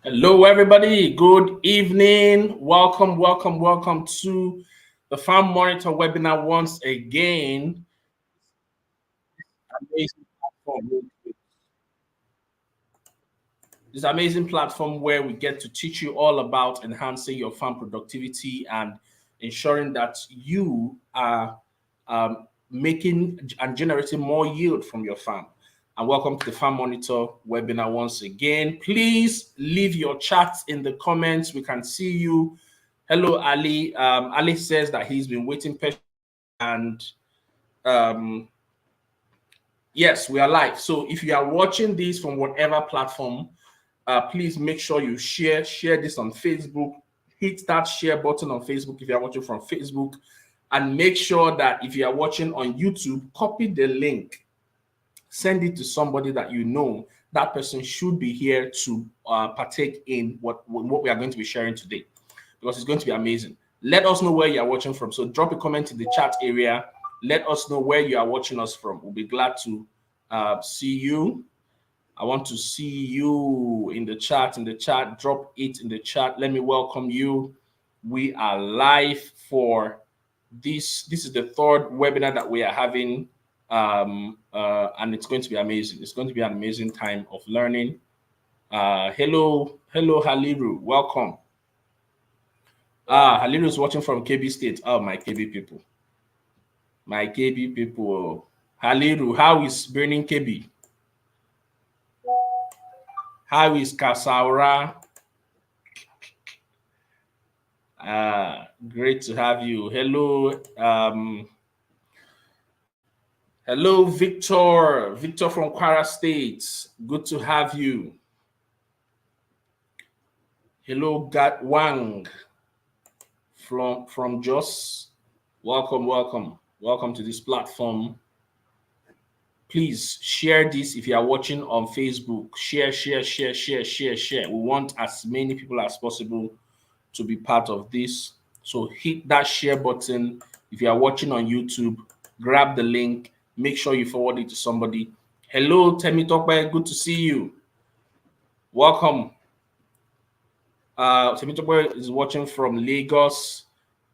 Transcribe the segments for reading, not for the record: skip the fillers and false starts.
Hello, everybody. Good evening. Welcome to the Farm Monitor webinar once again. Amazing platform. This amazing platform where we get to teach you all about enhancing your farm productivity and ensuring that you are making and generating more yield from your farm. And welcome to the Farm Monitor webinar once again. Please leave your chats in the comments. We can see you. Hello, Ali. Ali says that he's been waiting patiently, and yes, we are live. So if you are watching this from whatever platform, please make sure you share this on Facebook. Hit that share button on Facebook if you are watching from Facebook, and make sure that if you are watching on YouTube, copy the link, send it to somebody that you know that person should be here to partake in what we are going to be sharing today, because it's going to be amazing. Let us know where you are watching from. So drop a comment in the chat area. Let us know where you are watching us from. We'll be glad to see you. I want to see you in the chat. Drop it in the chat. Let me welcome you. We are live for this. This is the third webinar that we are having, and it's going to be amazing. It's going to be an amazing time of learning. Hello, Haliru. Welcome. Haliru is watching from KB State. Oh, my KB people. My KB people. Haliru, how is burning KB? How is Kasaura? Great to have you. Hello, hello, Victor. Victor from Kwara State. Good to have you. Hello, Gat Wang from Jos. Welcome to this platform. Please share this if you are watching on Facebook. Share. We want as many people as possible to be part of this. So hit that share button. If you are watching on YouTube, grab the link. Make sure you forward it to somebody. Hello, Temitope. Good to see you. Welcome. Temitope is watching from Lagos.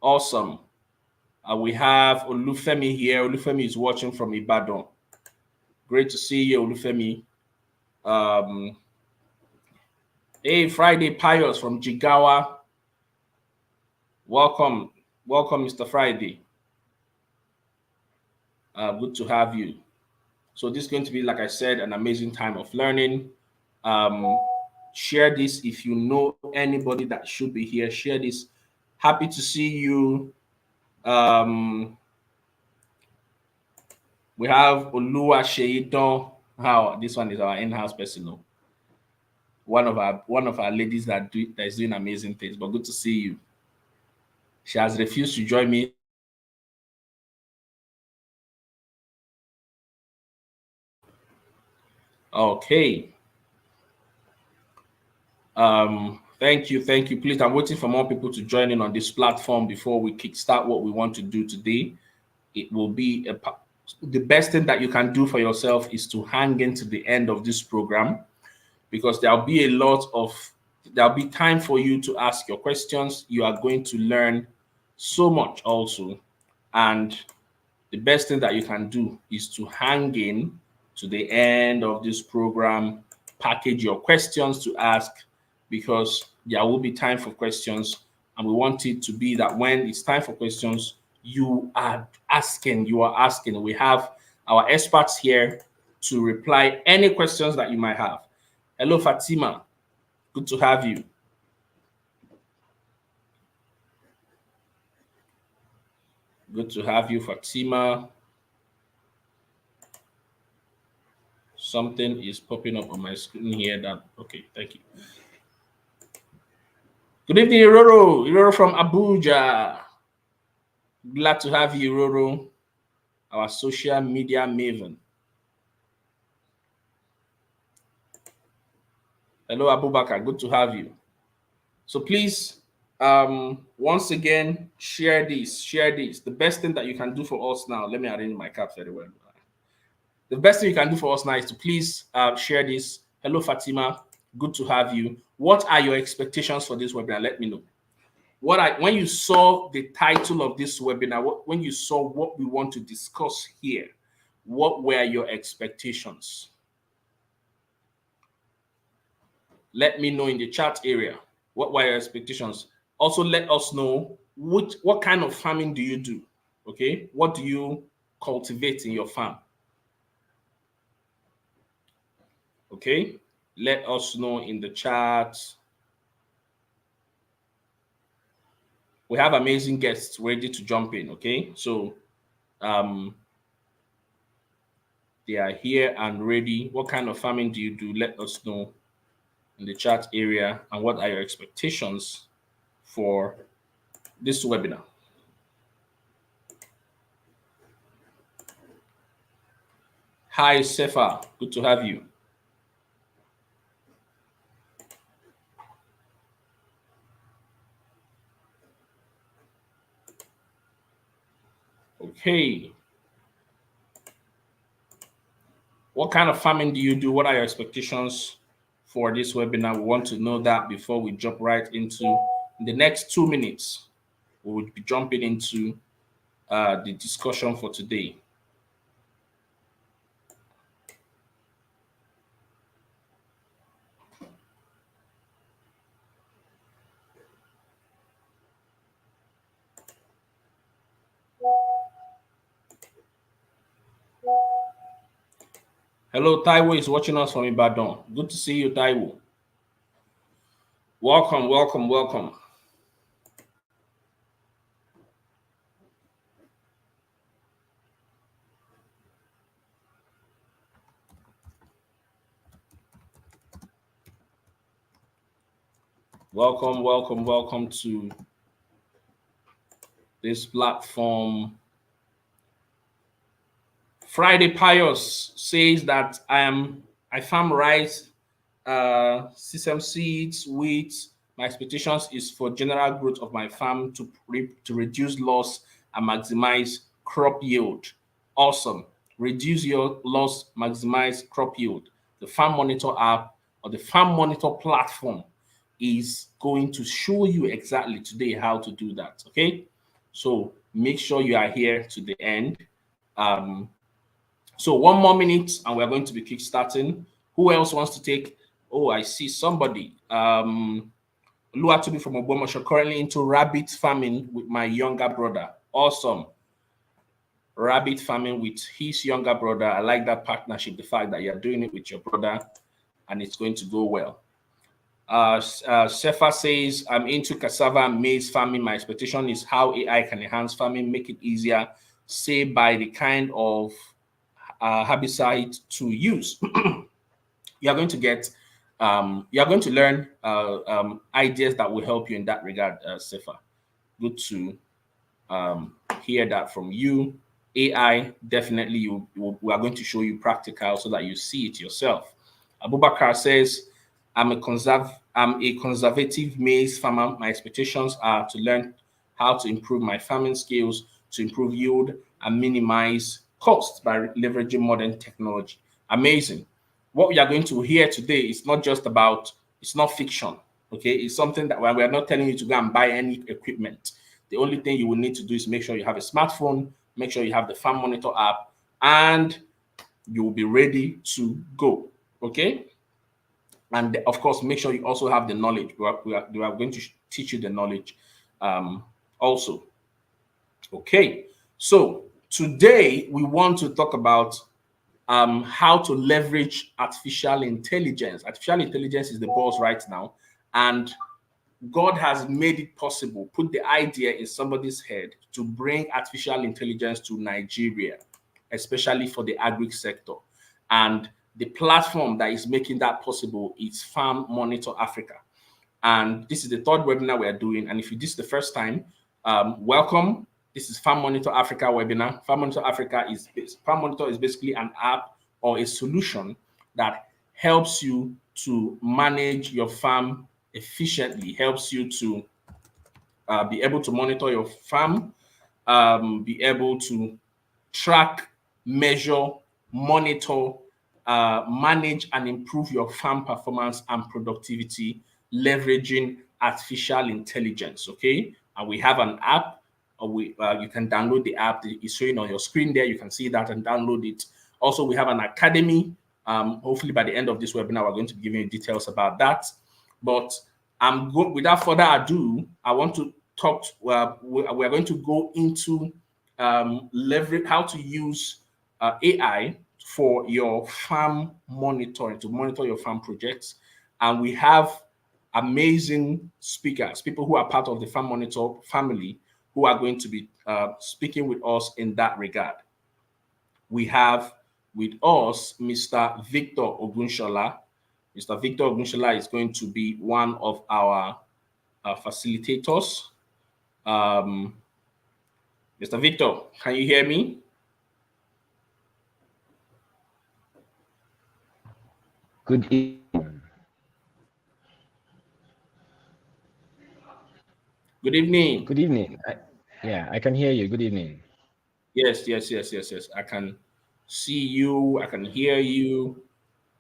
Awesome. We have Olufemi here. Olufemi is watching from Ibadan. Great to see you, Olufemi. Hey, Friday Pius from Jigawa. Welcome, Mr. Friday. Good to have you. So this is going to be, like I said, an amazing time of learning. Share this if you know anybody that should be here. Share this. Happy to see you. We have Olua Sheidon. How this one is our in-house person. One of our ladies that is doing amazing things. But good to see you. She has refused to join me. Okay. Thank you. Please, I'm waiting for more people to join in on this platform before we kickstart what we want to do today. It will be the best thing that you can do for yourself is to hang into the end of this program, because there'll be time for you to ask your questions. You are going to learn so much also, and the best thing that you can do is to hang in to the end of this program, package your questions to ask, because there will be time for questions, and we want it to be that when it's time for questions, you are asking. We have our experts here to reply any questions that you might have. Hello, Fatima. Good to have you. Good to have you, Fatima. Something is popping up on my screen here okay, thank you. Good evening, Iroro. Iroro from Abuja. Glad to have you, Iroro, our social media maven. Hello, Abubakar. Good to have you. So please, once again, share this. The best thing that you can do for us now, let me arrange my caps very well. The best thing you can do for us now is to please share this. Hello, Fatima. Good to have you. What are your expectations for this webinar? Let me know. When you saw the title of this webinar, when you saw what we want to discuss here, what were your expectations? Let me know in the chat area. What were your expectations? Also, let us know what kind of farming do you do? Okay, what do you cultivate in your farm? Okay, let us know in the chat. We have amazing guests ready to jump in. Okay, so they are here and ready. What kind of farming do you do? Let us know in the chat area, and what are your expectations for this webinar? Hi, Sefa. Good to have you. Okay. What kind of farming do you do? What are your expectations for this webinar? We want to know that before we jump right into the next 2 minutes. We will be jumping into the discussion for today. Hello, Taiwo is watching us from Ibadan. Good to see you, Taiwo. Welcome, welcome, welcome. Welcome, welcome, welcome to this platform. Friday Pius says that I farm rice, sesame seeds, wheat. My expectations is for general growth of my farm to reduce loss and maximize crop yield. Awesome. Reduce your loss, maximize crop yield. The Farm Monitor app or the Farm Monitor platform is going to show you exactly today how to do that. Okay. So make sure you are here to the end. So 1 more minute and we're going to be kickstarting. Who else wants to take? Oh, I see somebody. Luatobi from Ogbomosho, currently into rabbit farming with my younger brother. Awesome. Rabbit farming with his younger brother. I like that partnership, the fact that you're doing it with your brother and it's going to go well. Sefa says, I'm into cassava and maize farming. My expectation is how AI can enhance farming, make it easier, say by the kind of herbicide to use. You're going to get, you're going to learn ideas that will help you in that regard, Sefa. Good to hear that from you. AI, definitely, we are going to show you practical so that you see it yourself. Abubakar says, I'm a conservative maize farmer. My expectations are to learn how to improve my farming skills, to improve yield and minimize costs by leveraging modern technology. Amazing. What we are going to hear today is not just about, it's not fiction, okay? It's something that we're not telling you to go and buy any equipment. The only thing you will need to do is make sure you have a smartphone, make sure you have the Farm Monitor app, and you will be ready to go, okay? And of course, make sure you also have the knowledge. We are going to teach you the knowledge also. Okay, so today we want to talk about how to leverage artificial intelligence. Artificial intelligence is the buzz right now, and God has made it possible, put the idea in somebody's head to bring artificial intelligence to Nigeria, especially for the agri sector. And the platform that is making that possible is Farm Monitor Africa. And this is the 3rd webinar we are doing. And if this is the first time, welcome. This is Farm Monitor Africa webinar. Farm Monitor Africa Farm Monitor is basically an app or a solution that helps you to manage your farm efficiently, helps you to be able to monitor your farm, be able to track, measure, monitor, manage and improve your farm performance and productivity, leveraging artificial intelligence. Okay, and we have an app. You can download the app. It's showing on your screen there. You can see that and download it. Also, we have an academy. Hopefully, by the end of this webinar, we're going to be giving you details about that. But without further ado, I want to talk. We're going to go into leverage how to use AI for your farm monitoring, to monitor your farm projects. And we have amazing speakers, people who are part of the Farm Monitor family, who are going to be speaking with us in that regard. We have with us Mr. Victor Ogunshola. Mr. Victor Ogunshola is going to be one of our facilitators. Mr. Victor, can you hear me? Good evening. Good evening. Good evening. I can hear you. Good evening. Yes. I can see you. I can hear you.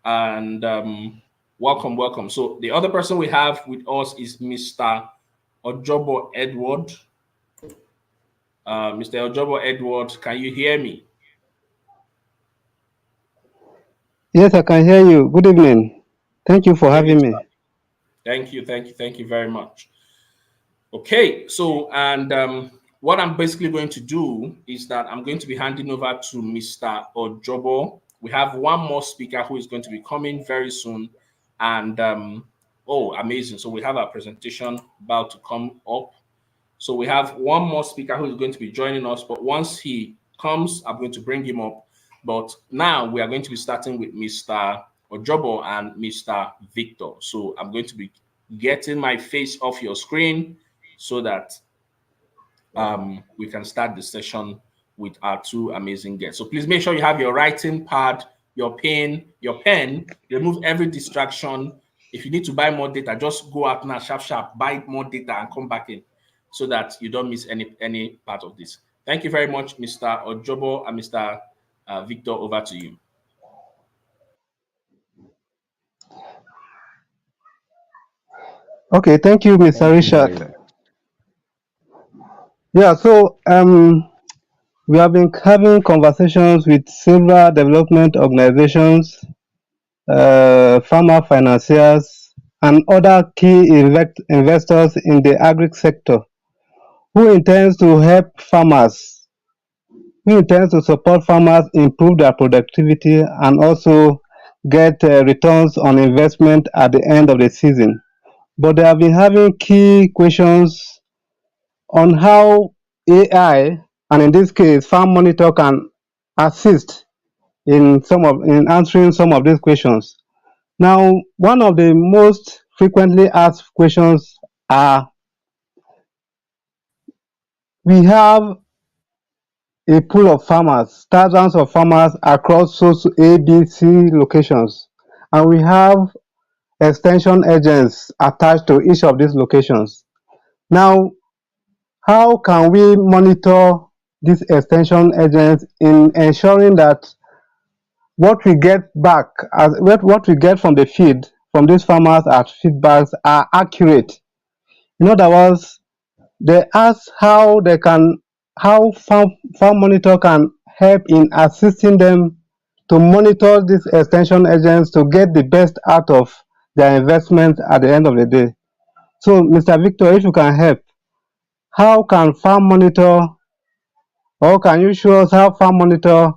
And welcome. So the other person we have with us is Mr. Ojobo Edward. Mr. Ojobo Edward, can you hear me? Yes, I can hear you. Good evening. Thank you for Good evening, having sir. me. Thank you very much. Okay, so and what I'm basically going to do is that I'm going to be handing over to Mr. Ojobo. We have one more speaker who is going to be coming very soon, and oh, amazing! So we have our presentation about to come up. So we have one more speaker who is going to be joining us, but once he comes, I'm going to bring him up. But now we are going to be starting with Mr. Ojobo and Mr. Victor. So I'm going to be getting my face off your screen so that we can start the session with our two amazing guests. So please make sure you have your writing pad, your pen, remove every distraction. If you need to buy more data, just go out now, sharp, buy more data and come back in so that you don't miss any part of this. Thank you very much, Mr. Ojobo and Mr. Victor, over to you. Okay, thank you, Mr. Thank you very Richard. much. Yeah, so we have been having conversations with several development organizations, farmer financiers, and other key investors in the agri sector who intends to help farmers, who intends to support farmers improve their productivity and also get returns on investment at the end of the season. But they have been having key questions on how AI, and in this case, Farm Monitor, can assist in answering some of these questions. Now, one of the most frequently asked questions are: we have a pool of farmers, thousands of farmers across A, B, C locations, and we have extension agents attached to each of these locations. Now, how can we monitor these extension agents in ensuring that what we get back, what we get from the feed, from these farmers as feedbacks are accurate? In other words, they ask how farm monitor can help in assisting them to monitor these extension agents to get the best out of their investment at the end of the day. So, Mr. Victor, if you can help, how can Farm Monitor, or can you show us how Farm Monitor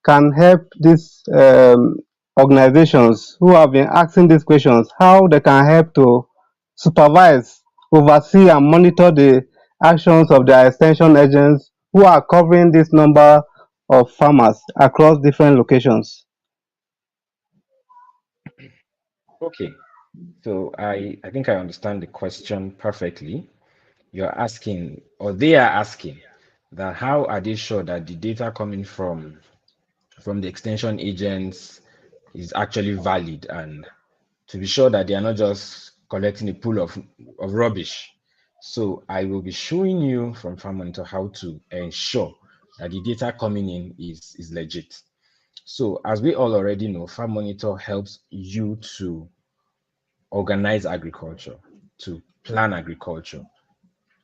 can help these organizations who have been asking these questions, how they can help to supervise, oversee, and monitor the actions of their extension agents who are covering this number of farmers across different locations? Okay. So I think I understand the question perfectly. You're asking, or they are asking, that how are they sure that the data coming from the extension agents is actually valid, and to be sure that they are not just collecting a pool of rubbish. So I will be showing you from Farm Monitor how to ensure that the data coming in is legit. So as we all already know, Farm Monitor helps you to organize agriculture, to plan agriculture,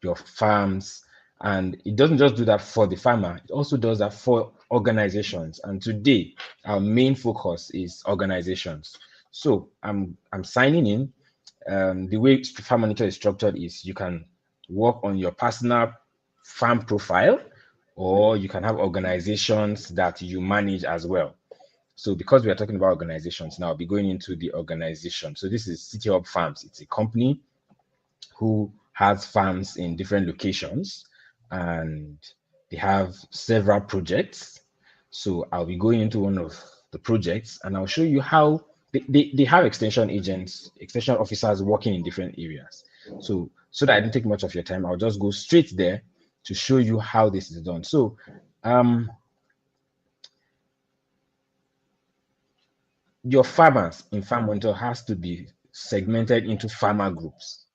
your farms, and it doesn't just do that for the farmer, it also does that for organizations. And today our main focus is organizations. So I'm signing in. The way Farm Monitor is structured is you can work on your personal farm profile, or you can have organizations that you manage as well. So because we are talking about organizations now, I'll be going into the organization. So this is City Hub Farms. It's a company who has farms in different locations, and they have several projects. So I'll be going into one of the projects, and I'll show you how they have extension agents, extension officers working in different areas. So that I don't take much of your time, I'll just go straight there to show you how this is done. So your farmers in Farm Monitor has to be segmented into farmer groups,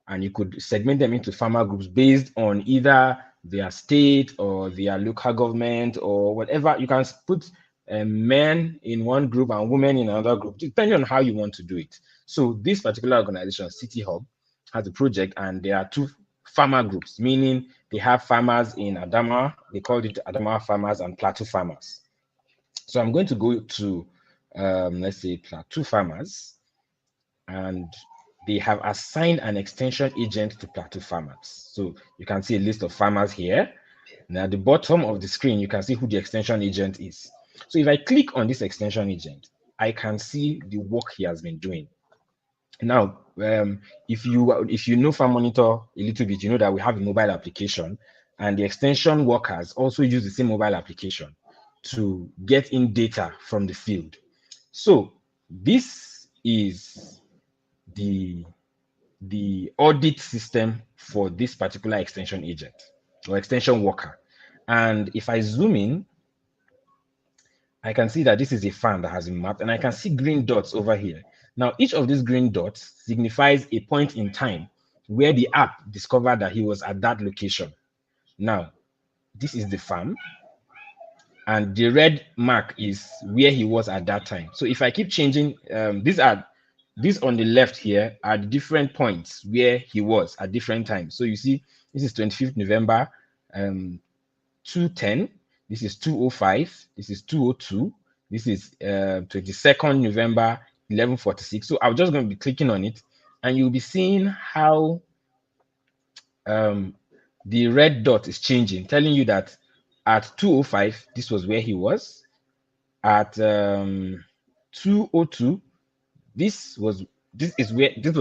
and you could segment them into farmer groups based on either their state or their local government or whatever. You can put men in one group and women in another group, depending on how you want to do it. So this particular organization, City Hub, has a project, and there are two farmer groups, meaning they have farmers in Adamawa, they called it Adamawa farmers and Plateau farmers. So I'm going to go to let's say Plateau farmers, and they have assigned an extension agent to Plateau farmers. So you can see a list of farmers here. Now at the bottom of the screen, you can see who the extension agent is. So if I click on this extension agent, I can see the work he has been doing. Now, if you know Farm Monitor a little bit, you know that we have a mobile application, and the extension workers also use the same mobile application to get in data from the field. So this is the audit system for this particular extension agent or extension worker. And if I zoom in, I can see that this is a farm that has been mapped, and I can see green dots over here. Now, each of these green dots signifies a point in time where the app discovered that he was at that location. Now, this is the farm, and the red mark is where he was at that time. So if I keep changing, these on the left here are the different points where he was at different times. So you see, this is 25th November, 2:10. This is 2:05. This is 2:02. This is 22nd November, 11:46. So I'm just going to be clicking on it, and you'll be seeing how the red dot is changing, telling you that at 2:05, this was where he was. At 2:02, this was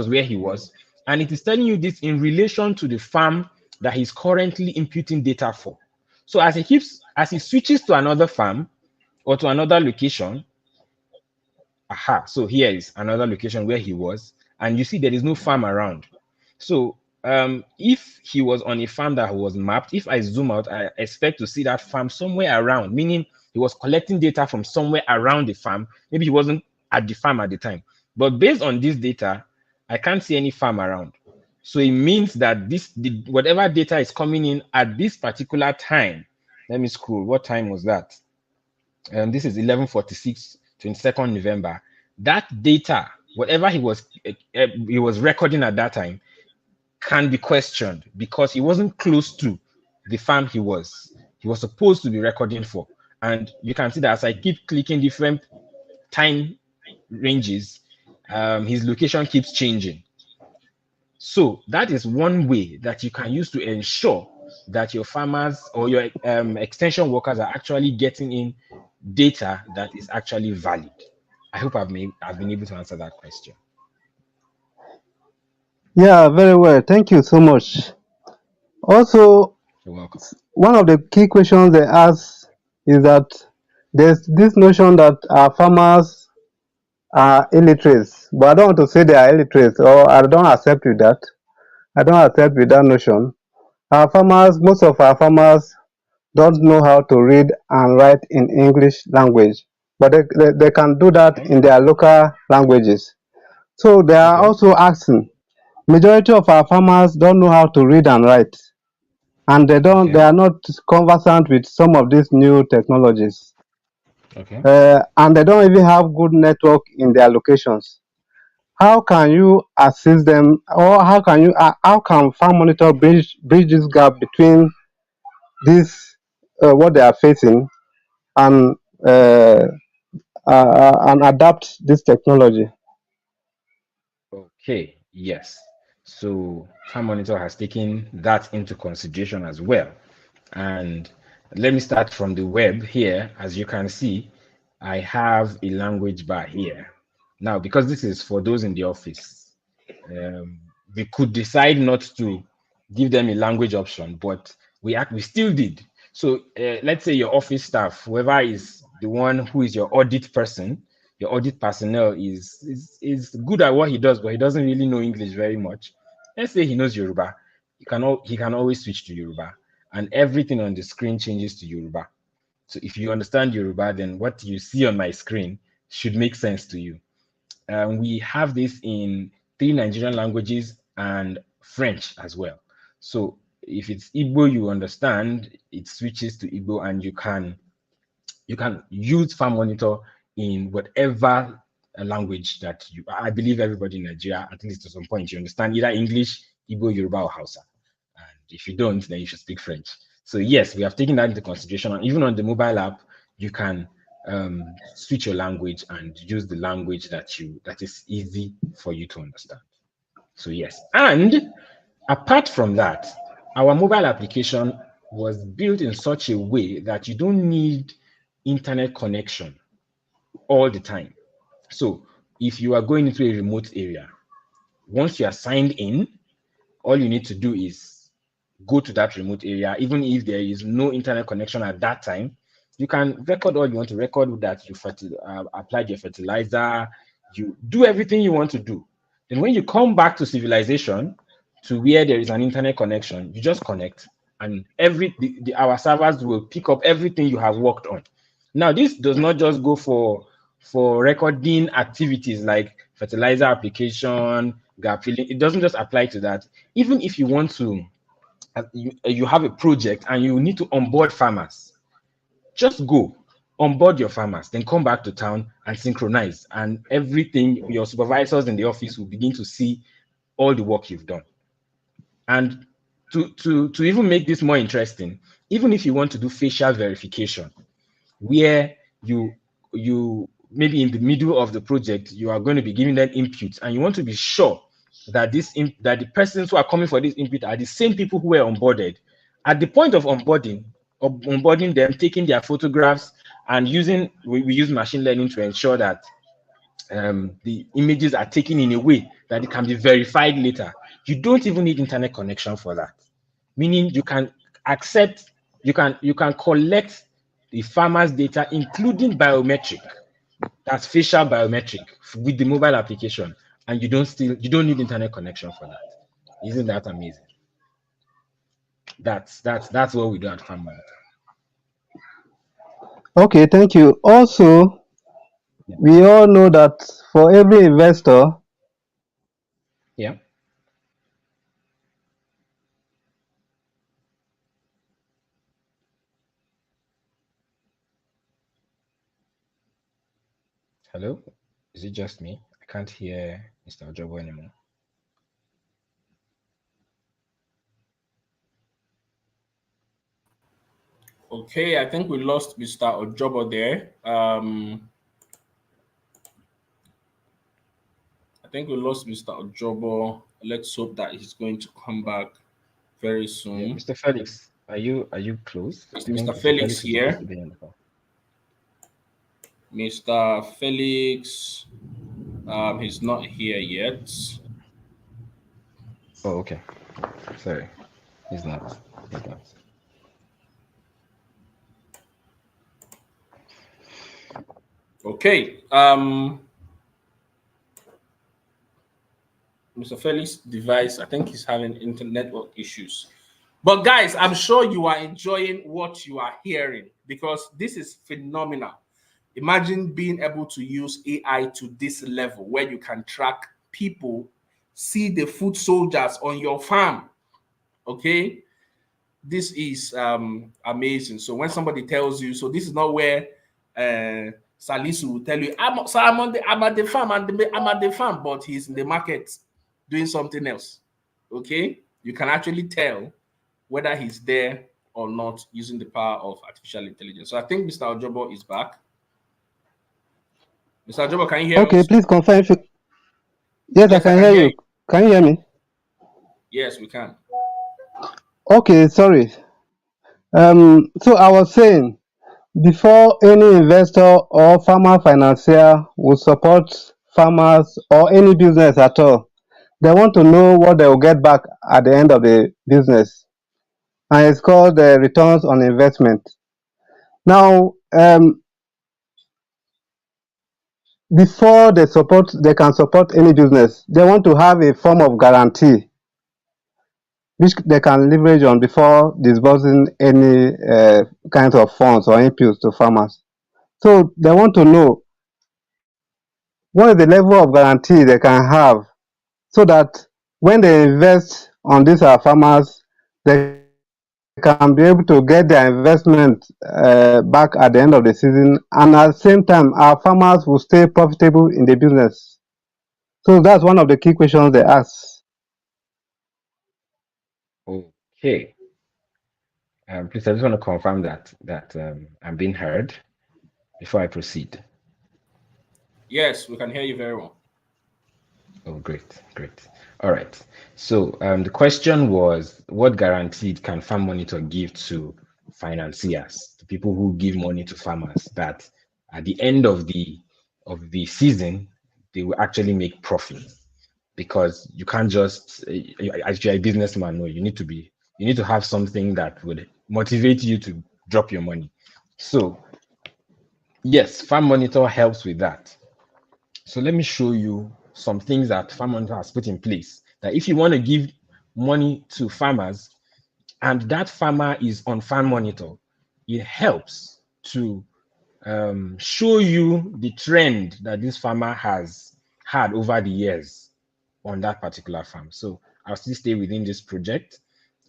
where he was, and it is telling you this in relation to the farm that he's currently imputing data for. So as he switches to another farm or to another location, so here is another location where he was, and you see there is no farm around. So if he was on a farm that was mapped, if I zoom out, I expect to see that farm somewhere around, meaning he was collecting data from somewhere around the farm. Maybe he wasn't at the farm at the time, but based on this data, I can't see any farm around. So it means that whatever data is coming in at this particular time. Let me scroll. What time was that? This is 11:46, 22nd November. That data, whatever he was recording at that time, can be questioned because he wasn't close to the farm he was supposed to be recording for. And you can see that as I keep clicking different time ranges, his location keeps changing. So that is one way that you can use to ensure that your farmers or your extension workers are actually getting in data that is actually valid. I hope I've been able to answer that question. Yeah, very well. Thank you so much. Also, You're welcome. one of the key questions they ask is that there's this notion that farmers are illiterate, but I don't want to say they are illiterate, or I don't accept with that. I don't accept with that notion. Most of our farmers don't know how to read and write in English language, but they can do that in their local languages. So they are Okay. also asking, majority of our farmers don't know how to read and write, and they Okay. are not conversant with some of these new technologies. Okay. and they don't even have good network in their locations. How can you assist them, or how can Farm Monitor bridge this gap between this what they are facing and and adapt this technology? Okay, yes. So Farm Monitor has taken that into consideration as well. And let me start from the web here. As you can see, I have a language bar here. Now, because this is for those in the office, um, we could decide not to give them a language option, but we still did. So let's say your office staff, whoever is the one who is your audit person, your audit personnel is good at what he does, but he doesn't really know English very much. Let's say he knows Yoruba. He can always switch to Yoruba, and everything on the screen changes to Yoruba. So if you understand Yoruba, then what you see on my screen should make sense to you. We have this in 3 Nigerian languages and French as well. So if it's Igbo you understand, it switches to Igbo, and you can use Farm Monitor in whatever language that you. I believe everybody in Nigeria, at least to some point, you understand either English, Igbo, Yoruba, or Hausa. And if you don't, then you should speak French. So yes, we have taken that into consideration. And even on the mobile app, you can switch your language and use the language that is easy for you to understand. So yes, and apart from that, our mobile application was built in such a way that you don't need internet connection all the time. So if you are going into a remote area, once you are signed in, all you need to do is go to that remote area. Even if there is no internet connection at that time, you can record all you want to record, that you applied your fertilizer, you do everything you want to do. Then when you come back to civilization, to where there is an internet connection, you just connect, and our servers will pick up everything you have worked on. Now, this does not just go for recording activities like fertilizer application, gap filling. It doesn't just apply to that. Even if you want to, you have a project and you need to onboard farmers, just go onboard your farmers, then come back to town and synchronize, and everything, your supervisors in the office will begin to see all the work you've done. And to even make this more interesting, even if you want to do facial verification, where you maybe in the middle of the project you are going to be giving them inputs, and you want to be sure that that the persons who are coming for this input are the same people who were onboarded at the point of onboarding them, taking their photographs, and we use machine learning to ensure that the images are taken in a way that it can be verified later. You don't even need internet connection for that. Meaning you can you can collect the farmer's data, including biometric, that's facial biometric, with the mobile application, and you don't need internet connection for that. Isn't that amazing? That's what we do at Farm Monitor. Okay, thank you. Also, Yeah. we all know that for every investor, Yeah. Hello? Is it just me? I can't hear Mr. Ojobo anymore. Okay, I think we lost Mr. Ojobo there. I think we lost Mr. Ojobo. Let's hope that he's going to come back very Yeah, soon. Mr. Felix, are you close? Is I think Mr. Mr. Felix Felix is supposed to here? be on the call. Mr. Felix, he's not here yet. Oh, okay. Sorry. He's not. He's not. Okay. Mr. Felix device, I think he's having internet network issues. But guys, I'm sure you are enjoying what you are hearing, because this is phenomenal. Imagine being able to use AI to this level where you can track people, see the food soldiers on your farm. Okay, this is amazing. So when somebody tells you, so this is not where Salisu will tell you, I'm at the farm, I'm at the farm, but he's in the market doing something else. Okay, you can actually tell whether he's there or not using the power of artificial intelligence. So I think Mr. Ojobo is back. Mr. Ojobo, can you hear Okay, us? please confirm if you... Yes, I Yes, I can can hear hear you. you. Can you hear me? Yes, we can. Okay, sorry. So I was saying, before any investor or farmer financier will support farmers or any business at all, they want to know what they will get back at the end of the business, and it's called the returns on investment. Now, before they can support any business, they want to have a form of guarantee which they can leverage on before disbursing any kinds of funds or inputs to farmers. So they want to know what is the level of guarantee they can have, so that when they invest on these farmers, they can be able to get their investment back at the end of the season, and at the same time, our farmers will stay profitable in the business. So that's one of the key questions they ask. Okay. Please, I just want to confirm that I'm being heard before I proceed. Yes, we can hear you very well. Oh, great, great. All right. So the question was, what guarantee can Farm Monitor give to financiers, to people who give money to farmers, that at the end of the season they will actually make profit? Because you can't just, as you're a businessman, no, you need to have something that would motivate you to drop your money. So yes, Farm Monitor helps with that. So let me show you some things that Farm Monitor has put in place, that if you want to give money to farmers and that farmer is on Farm Monitor, it helps to show you the trend that this farmer has had over the years on that particular farm. So I'll still stay within this project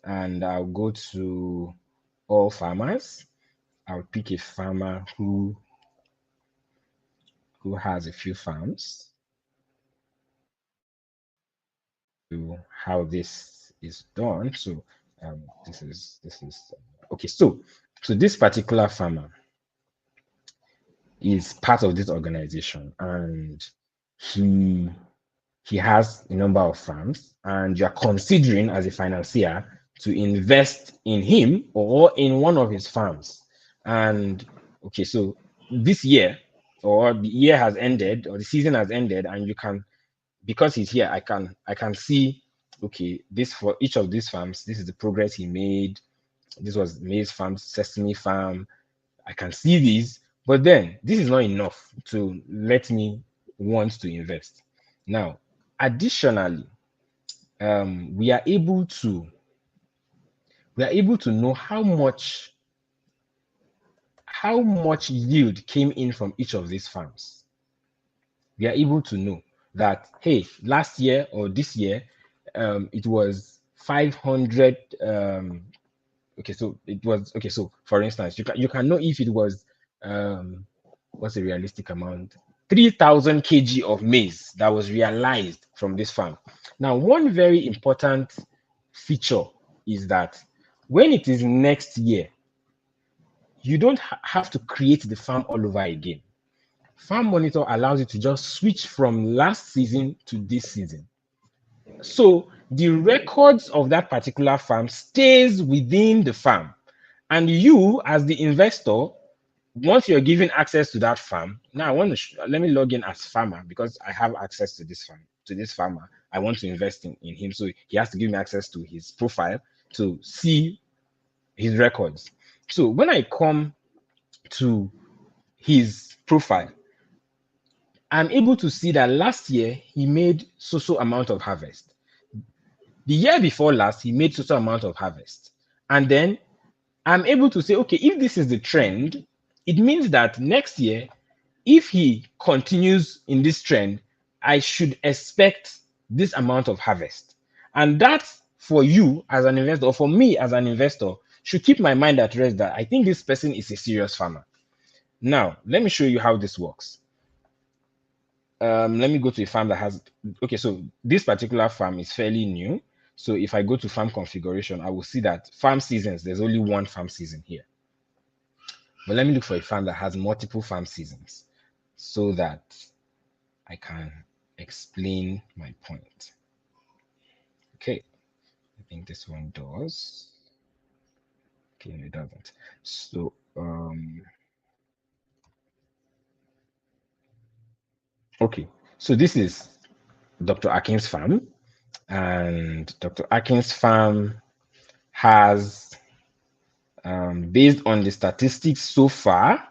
and I'll go to all farmers. I'll pick a farmer who has a few farms. To how this is done. So this is okay. So this particular farmer is part of this organization, and he he has a number of farms, and you're considering as a financier to invest in him or in one of his farms. And okay, so this year, or the year has ended, or the season has ended, and you can, because he's here, I can see, okay, this, for each of these farms, this is the progress he made. This was maize farm, sesame farm. I can see these, but then this is not enough to let me want to invest. Now, additionally, we are able to know how much yield came in from each of these farms. We are able to know that, hey, last year or this year, it was 500. Okay, so it was, okay, so for instance, you can know if it was, what's a realistic amount, 3,000 kg of maize that was realized from this farm. Now, one very important feature is that when it is next year, you don't have to create the farm all over again. Farm Monitor allows you to just switch from last season to this season. So the records of that particular farm stays within the farm. And you, as the investor, once you're given access to that farm, now I want to let me log in as farmer, because I have access to this farm, to this farmer. I want to invest in him. So he has to give me access to his profile to see his records. So when I come to his profile, I'm able to see that last year he made so amount of harvest. The year before last, he made so amount of harvest. And then I'm able to say, okay, if this is the trend, it means that next year, if he continues in this trend, I should expect this amount of harvest. And that, for you as an investor, or for me as an investor, should keep my mind at rest that I think this person is a serious farmer. Now, let me show you how this works. Let me go to a farm that has, okay, so this particular farm is fairly new. So if I go to farm configuration, I will see that farm seasons, there's only one farm season here. But let me look for a farm that has multiple farm seasons so that I can explain my point. Okay, I think this one does. Okay, no, it doesn't. So, okay, so this is Dr. Akin's farm, and Dr. Akin's farm has, based on the statistics so far,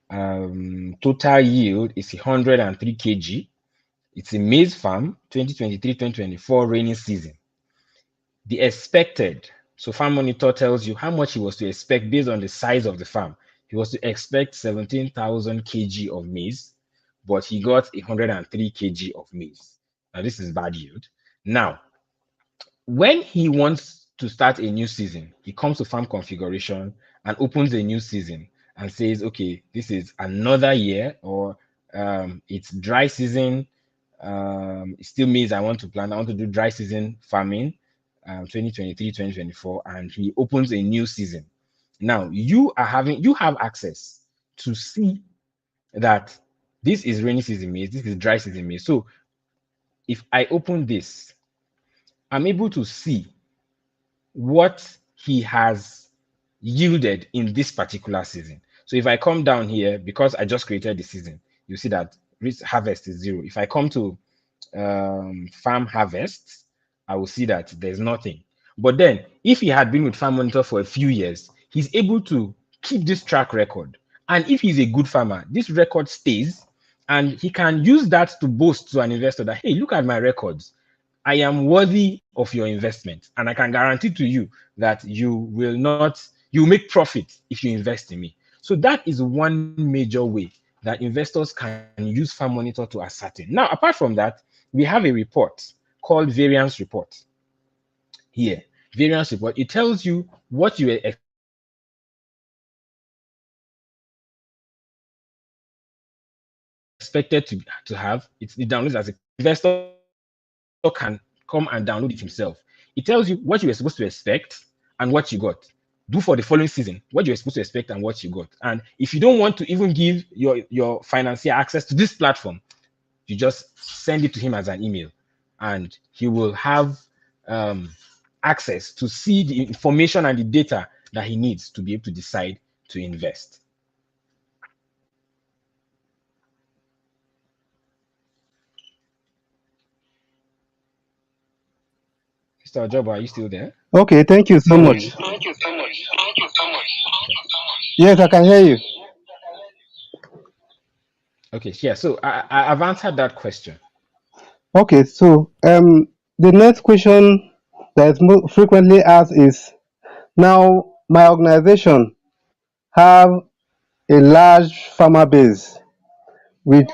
total yield is 103 kg. It's a maize farm, 2023-2024 rainy season. The expected, so Farm Monitor tells you how much he was to expect based on the size of the farm. He was to expect 17,000 kg of maize, but he got 103 kg of maize. Now, this is bad yield. Now, when he wants to start a new season, he comes to farm configuration and opens a new season and says, okay, this is another year, or it's dry season. It still means I want to plant, I want to do dry season farming, 2023, 2024, and he opens a new season. Now you have access to see that this is rainy season maize, this is dry season maize. So if I open this, I'm able to see what he has yielded in this particular season. So if I come down here, because I just created the season, you see that harvest is 0. If I come to farm harvests, I will see that there's nothing. But then if he had been with Farm Monitor for a few years, he's able to keep this track record. And if he's a good farmer, this record stays, and he can use that to boast to an investor that, hey, look at my records. I am worthy of your investment, and I can guarantee to you that you make profit if you invest in me. So that is one major way that investors can use Farm Monitor to ascertain. Now, apart from that, we have a report called variance report here. Variance report, it tells you what you expected to have. It's the download as a investor can come and download it himself. It tells you what you were supposed to expect and what you got. Do for the following season what you were supposed to expect and what you got. And if you don't want to even give your financier access to this platform, you just send it to him as an email, and he will have access to see the information and the data that he needs to be able to decide to invest. Mr. Ojobo, are you still there? Okay, thank you so much. Yes, I can hear you. Okay, yeah. So I've answered that question. Okay, so the next question that is frequently asked is, now my organization have a large farmer base with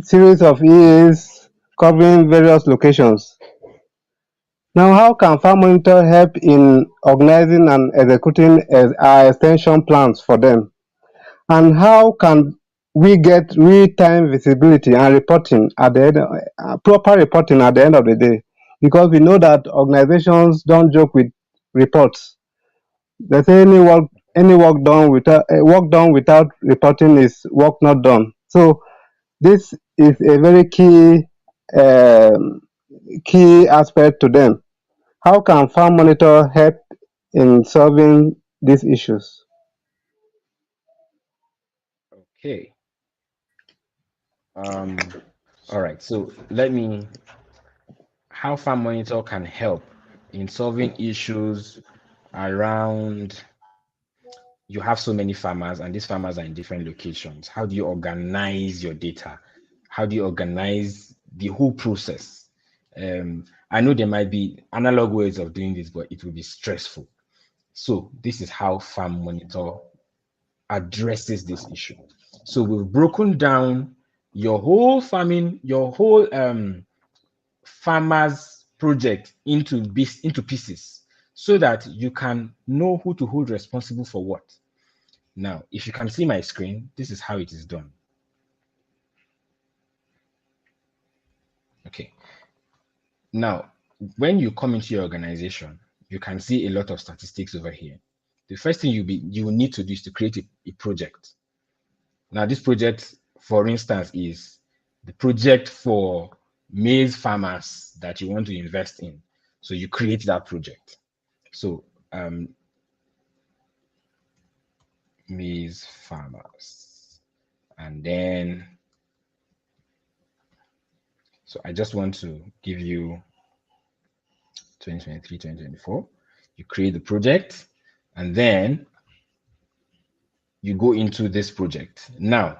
series of EAs covering various locations. Now, how can Farm Monitor help in organizing and executing our extension plans for them? And how can we get real-time visibility and reporting at the end, proper reporting at the end of the day? Because we know that organizations don't joke with reports. They say any work done without reporting is work not done. So this is a very um, key aspect to them. How can Farm Monitor help in solving these issues? Okay. All right. So how Farm Monitor can help in solving issues around, you have so many farmers and these farmers are in different locations. How do you organize your data? How do you organize the whole process? I know there might be analog ways of doing this, but it will be stressful. So this is how Farm Monitor addresses this issue. So we've broken down your whole farmers project into pieces so that you can know who to hold responsible for what. Now, if you can see my screen, this is how it is done. Okay. Now, when you come into your organization, you can see a lot of statistics over here. The first thing you will need to do is to create a project. Now, this project, for instance, is the project for maize farmers that you want to invest in. So you create that project. So maize farmers. And then, so I just want to give you 2023, 2024. You create the project, and then you go into this project. Now,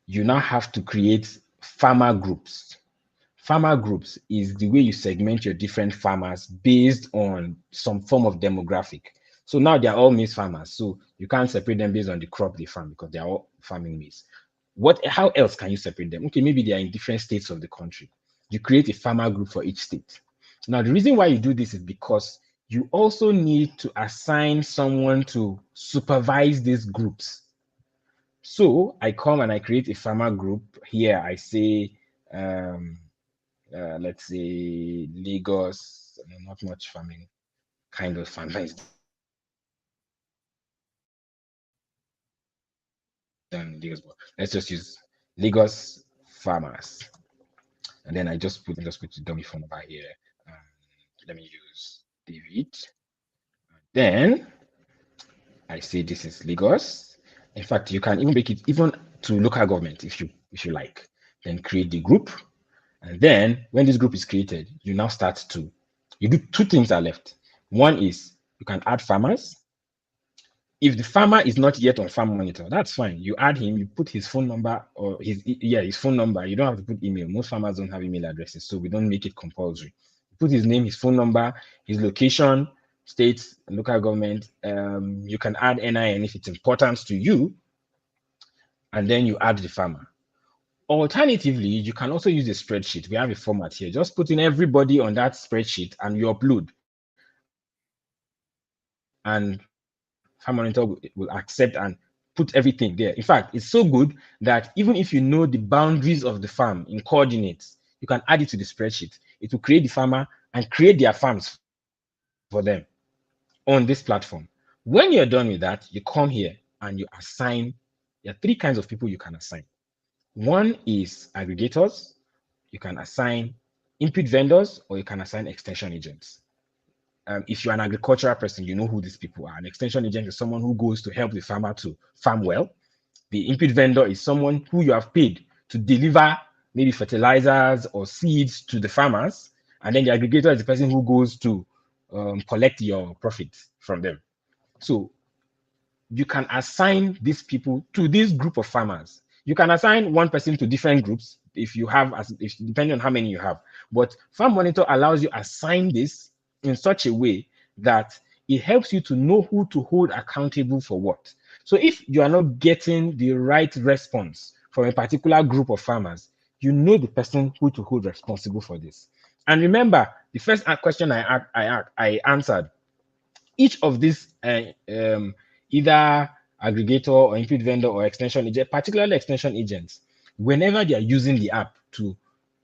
you now have to create farmer groups. Farmer groups is the way you segment your different farmers based on some form of demographic. So now they are all maize farmers. So you can't separate them based on the crop they farm because they are all farming maize. How else can you separate them? Okay, maybe they are in different states of the country. You create a farmer group for each state. Now, the reason why you do this is because you also need to assign someone to supervise these groups. So I come and I create a farmer group. Here I say, let's say Lagos, not much farming, kind of farming is done in Lagos, but let's just use Lagos farmers. And then I just put the dummy phone number here. Um, let me use David. Then I say this is Lagos. In fact, you can even make it even to local government if you like. Then create the group. And then when this group is created, you now start to you do two things are left. One is you can add farmers. If the farmer is not yet on farm monitor, that's fine. You add him, you put his phone number or his phone number. You don't have to put email. Most farmers don't have email addresses, so we don't make it compulsory. Put his name, his phone number, his location, state, local government. You can add NIN if it's important to you, and then you add the farmer. Alternatively, you can also use a spreadsheet. We have a format here. Just put in everybody on that spreadsheet and you upload. And Farm Monitor will accept and put everything there. In fact, it's so good that even if you know the boundaries of the farm in coordinates, you can add it to the spreadsheet. It will create the farmer and create their farms for them on this platform. When you're done with that, you come here and you assign. There are three kinds of people you can assign. One is aggregators. You can assign input vendors, or you can assign extension agents. If you're an agricultural person, you know who these people are. An extension agent is someone who goes to help the farmer to farm well. The input vendor is someone who you have paid to deliver maybe fertilizers or seeds to the farmers. And then the aggregator is the person who goes to collect your profits from them. So you can assign these people to this group of farmers. You can assign one person to different groups if you have, depending on how many you have. But Farm Monitor allows you assign this in such a way that it helps you to know who to hold accountable for what. So if you are not getting the right response from a particular group of farmers, you know the person who to hold responsible for this. And remember, the first question I answered, each of these either aggregator or input vendor or extension agent, particularly extension agents, whenever they are using the app to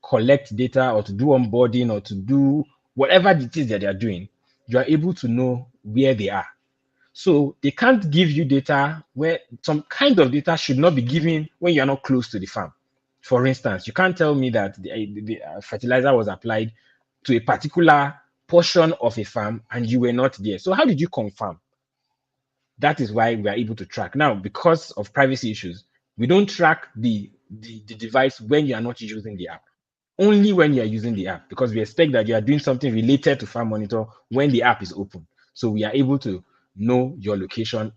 collect data or to do onboarding or to do whatever it is that they are doing, you are able to know where they are. So they can't give you data where some kind of data should not be given when you are not close to the farm. For instance, you can't tell me that the fertilizer was applied to a particular portion of a farm and you were not there. So how did you confirm? That is why we are able to track. Now, because of privacy issues, we don't track the device when you are not using the app. Only when you are using the app, because we expect that you are doing something related to Farm Monitor when the app is open. So we are able to know your location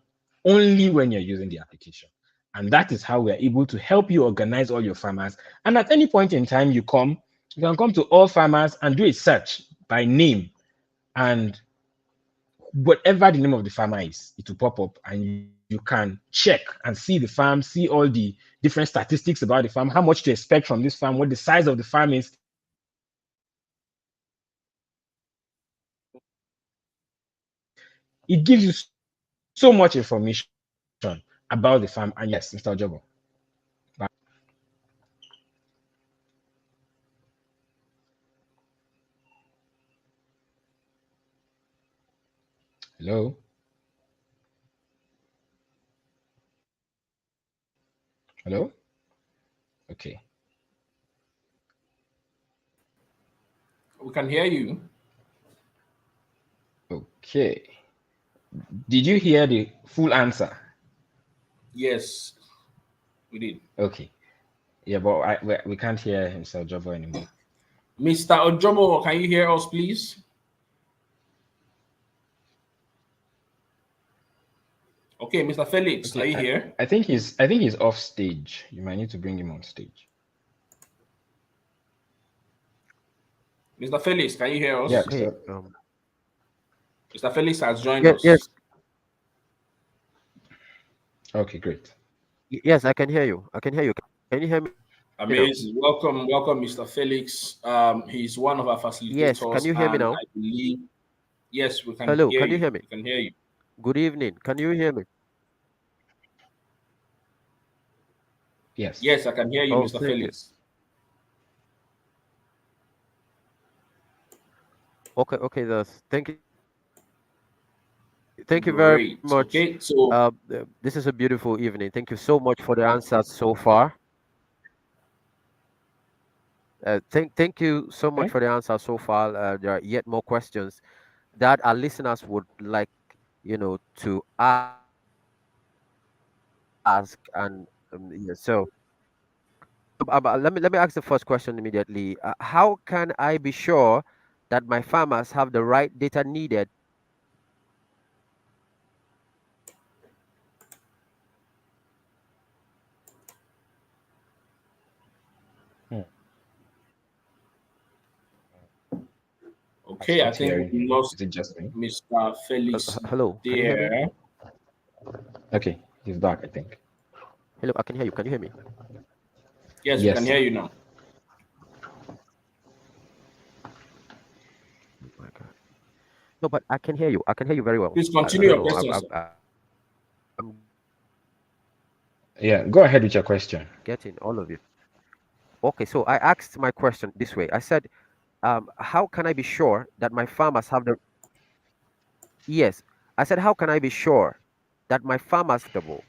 only when you're using the application. And that is how we are able to help you organize all your farmers. And at any point in time you can come to all farmers and do a search by name, and whatever the name of the farmer is, it will pop up and you can check and see the farm, see all the different statistics about the farm, how much to expect from this farm, what the size of the farm is. It gives you so much information about the farm. And yes, Mr. Ojobo. Hello. Hello. Okay. We can hear you. Okay. Did you hear the full answer? Yes, we did. Okay. Yeah, but we can't hear Mr. Ojobo anymore. Mr. Ojomo, can you hear us, please? Okay, Mr. Felix, are Okay. you here? I think he's off stage. You might need to bring him on stage. Mr. Felix, can you hear Yeah. us? Okay. Mr. Felix has joined Yes, us. yes, Okay, great. yes. I can hear you. I can hear you. Can you hear me now? Amazing. Welcome, Mr. Felix. He's one of our Yes. Can facilitators, you hear me and now? I believe, yes, we can Hello. hear Can you you. hear me? We can hear you. Good evening. Can you hear me? Yes. Yes, I can hear you, Oh, Mr. thank you. Felix. Okay. Okay. Thank you. Thank you very Great. much. Okay, so This is a beautiful evening. Thank you so much for the answers so far. Thank you so much Okay. for the answers so far. There are yet more questions that our listeners would like, to ask, and yeah, so let me ask the first question immediately. How can I be sure that my farmers have the right data needed? Hmm. I okay, I stopped think hearing we him. lost Is it just me? Mr. Felix Hello, can you hear me? there. Okay, he's back, I think. Hello, I can hear you. Can you hear me? Yes, we Yes, can sir. hear you now. Oh my God. No, but I can hear you. I can hear you very well. Please I continue don't your know. question, sir. I'm Yeah, go ahead with your question. getting all of you. Okay, so I asked my question this way. I said, how can I be sure that my farmers have the yes? I said, how can I be sure that my farmers profitable?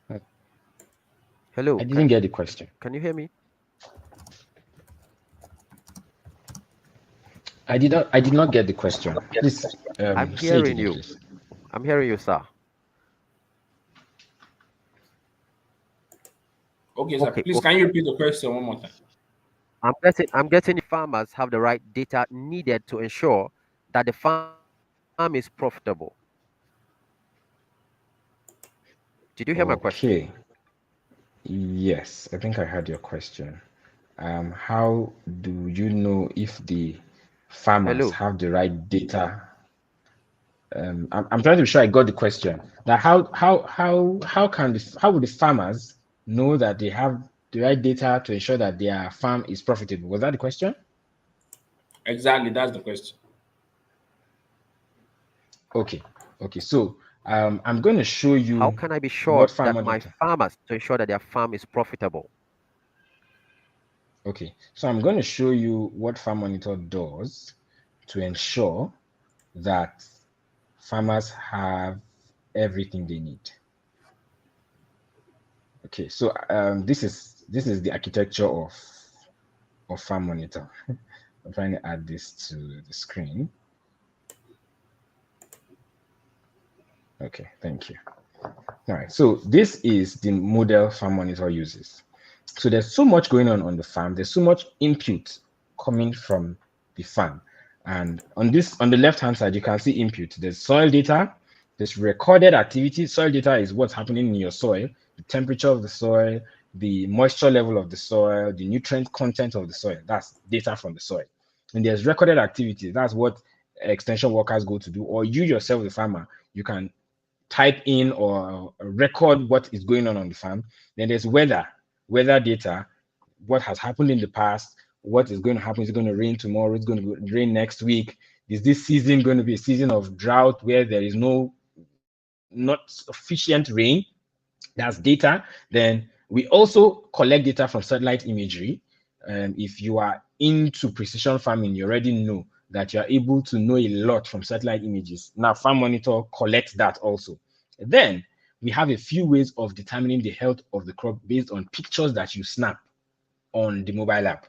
Uh, I Hello, didn't get the question. can you hear me? I did not get the question. Please I'm say it hearing again, you. please. I'm hearing you, sir. Okay, sir. Okay, Please, can okay. you repeat the question one more time? I'm getting farmers have the right data needed to ensure that the farm is profitable. Did you hear my question? Okay. Yes, I think I heard your question. How do you know if the farmers Hello. have the right data? I'm trying to be sure I got the question. That how would the farmers know that they have the right data to ensure that their farm is profitable? Was that the question? Exactly, that's the question. Okay. Okay. So I'm going to show How you can I be what sure farm that my monitor. farmers to ensure that their farm is profitable? Okay. So I'm going to show you what farm monitor does to ensure that farmers have everything they need. Okay. So this is the architecture of farm monitor. I'm trying to add this to the screen. Okay, thank you. All right, so this is the model farm monitor uses. So there's so much going on the farm. There's so much input coming from the farm. And on the left-hand side, you can see input. There's soil data, there's recorded activity. Soil data is what's happening in your soil, the temperature of the soil, the moisture level of the soil, the nutrient content of the soil. That's data from the soil. And there's recorded activity. That's what extension workers go to do, or you yourself, the farmer, you can type in or record what is going on the farm. Then there's weather data, what has happened in the past, what is going to happen. Is it going to rain tomorrow? It's going to rain next week. Is this season going to be a season of drought where there is not sufficient rain? That's data. Then we also collect data from satellite imagery. If you are into precision farming, you already know that you are able to know a lot from satellite images. Now, Farm Monitor collects that also. Then we have a few ways of determining the health of the crop based on pictures that you snap on the mobile app.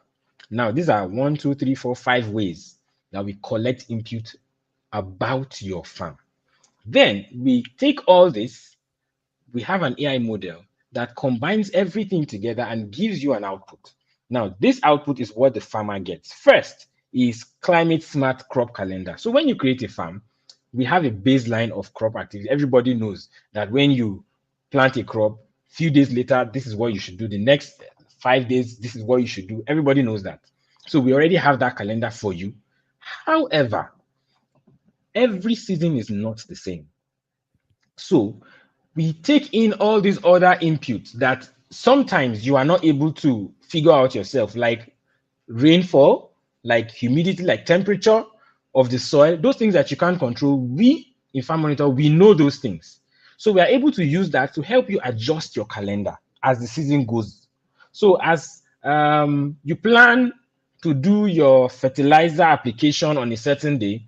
Now, these are 1, 2, 3, 4, 5 ways that we collect input about your farm. Then we take all this, we have an AI model that combines everything together and gives you an output. Now, this output is what the farmer gets. First is climate smart crop calendar. So when you create a farm, we have a baseline of crop activity. Everybody knows that when you plant a crop, few days later, this is what you should do. The next 5 days, this is what you should do. Everybody knows that. So we already have that calendar for you. However, every season is not the same. So we take in all these other inputs that sometimes you are not able to figure out yourself, like rainfall, like humidity, like temperature of the soil, those things that you can't control. We in Farm Monitor, we know those things. So we are able to use that to help you adjust your calendar as the season goes. So as you plan to do your fertilizer application on a certain day,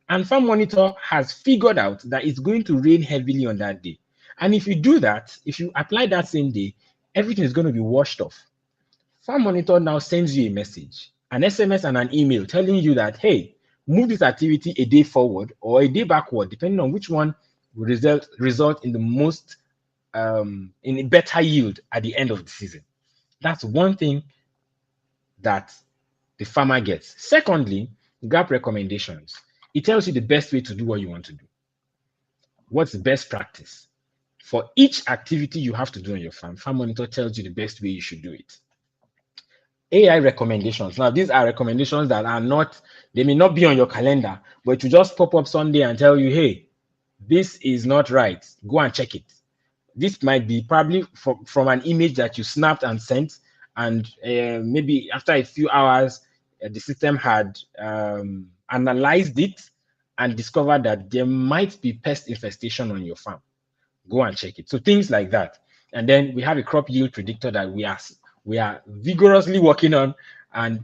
and Farm Monitor has figured out that it's going to rain heavily on that day. And if you do that, if you apply that same day, everything is going to be washed off. Farm Monitor now sends you a message, an SMS and an email telling you that, hey, move this activity a day forward or a day backward, depending on which one will result in the most, in a better yield at the end of the season. That's one thing that the farmer gets. Secondly, gap recommendations. It tells you the best way to do what you want to do. What's the best practice? For each activity you have to do on your farm, Farm Monitor tells you the best way you should do it. AI recommendations. Now, these are recommendations that are not, they may not be on your calendar, but you just pop up Sunday and tell you, hey, this is not right. Go and check it. This might be probably from an image that you snapped and sent, and maybe after a few hours, the system had analyzed it and discovered that there might be pest infestation on your farm. Go and check it. So things like that. And then we have a crop yield predictor that we are vigorously working on, and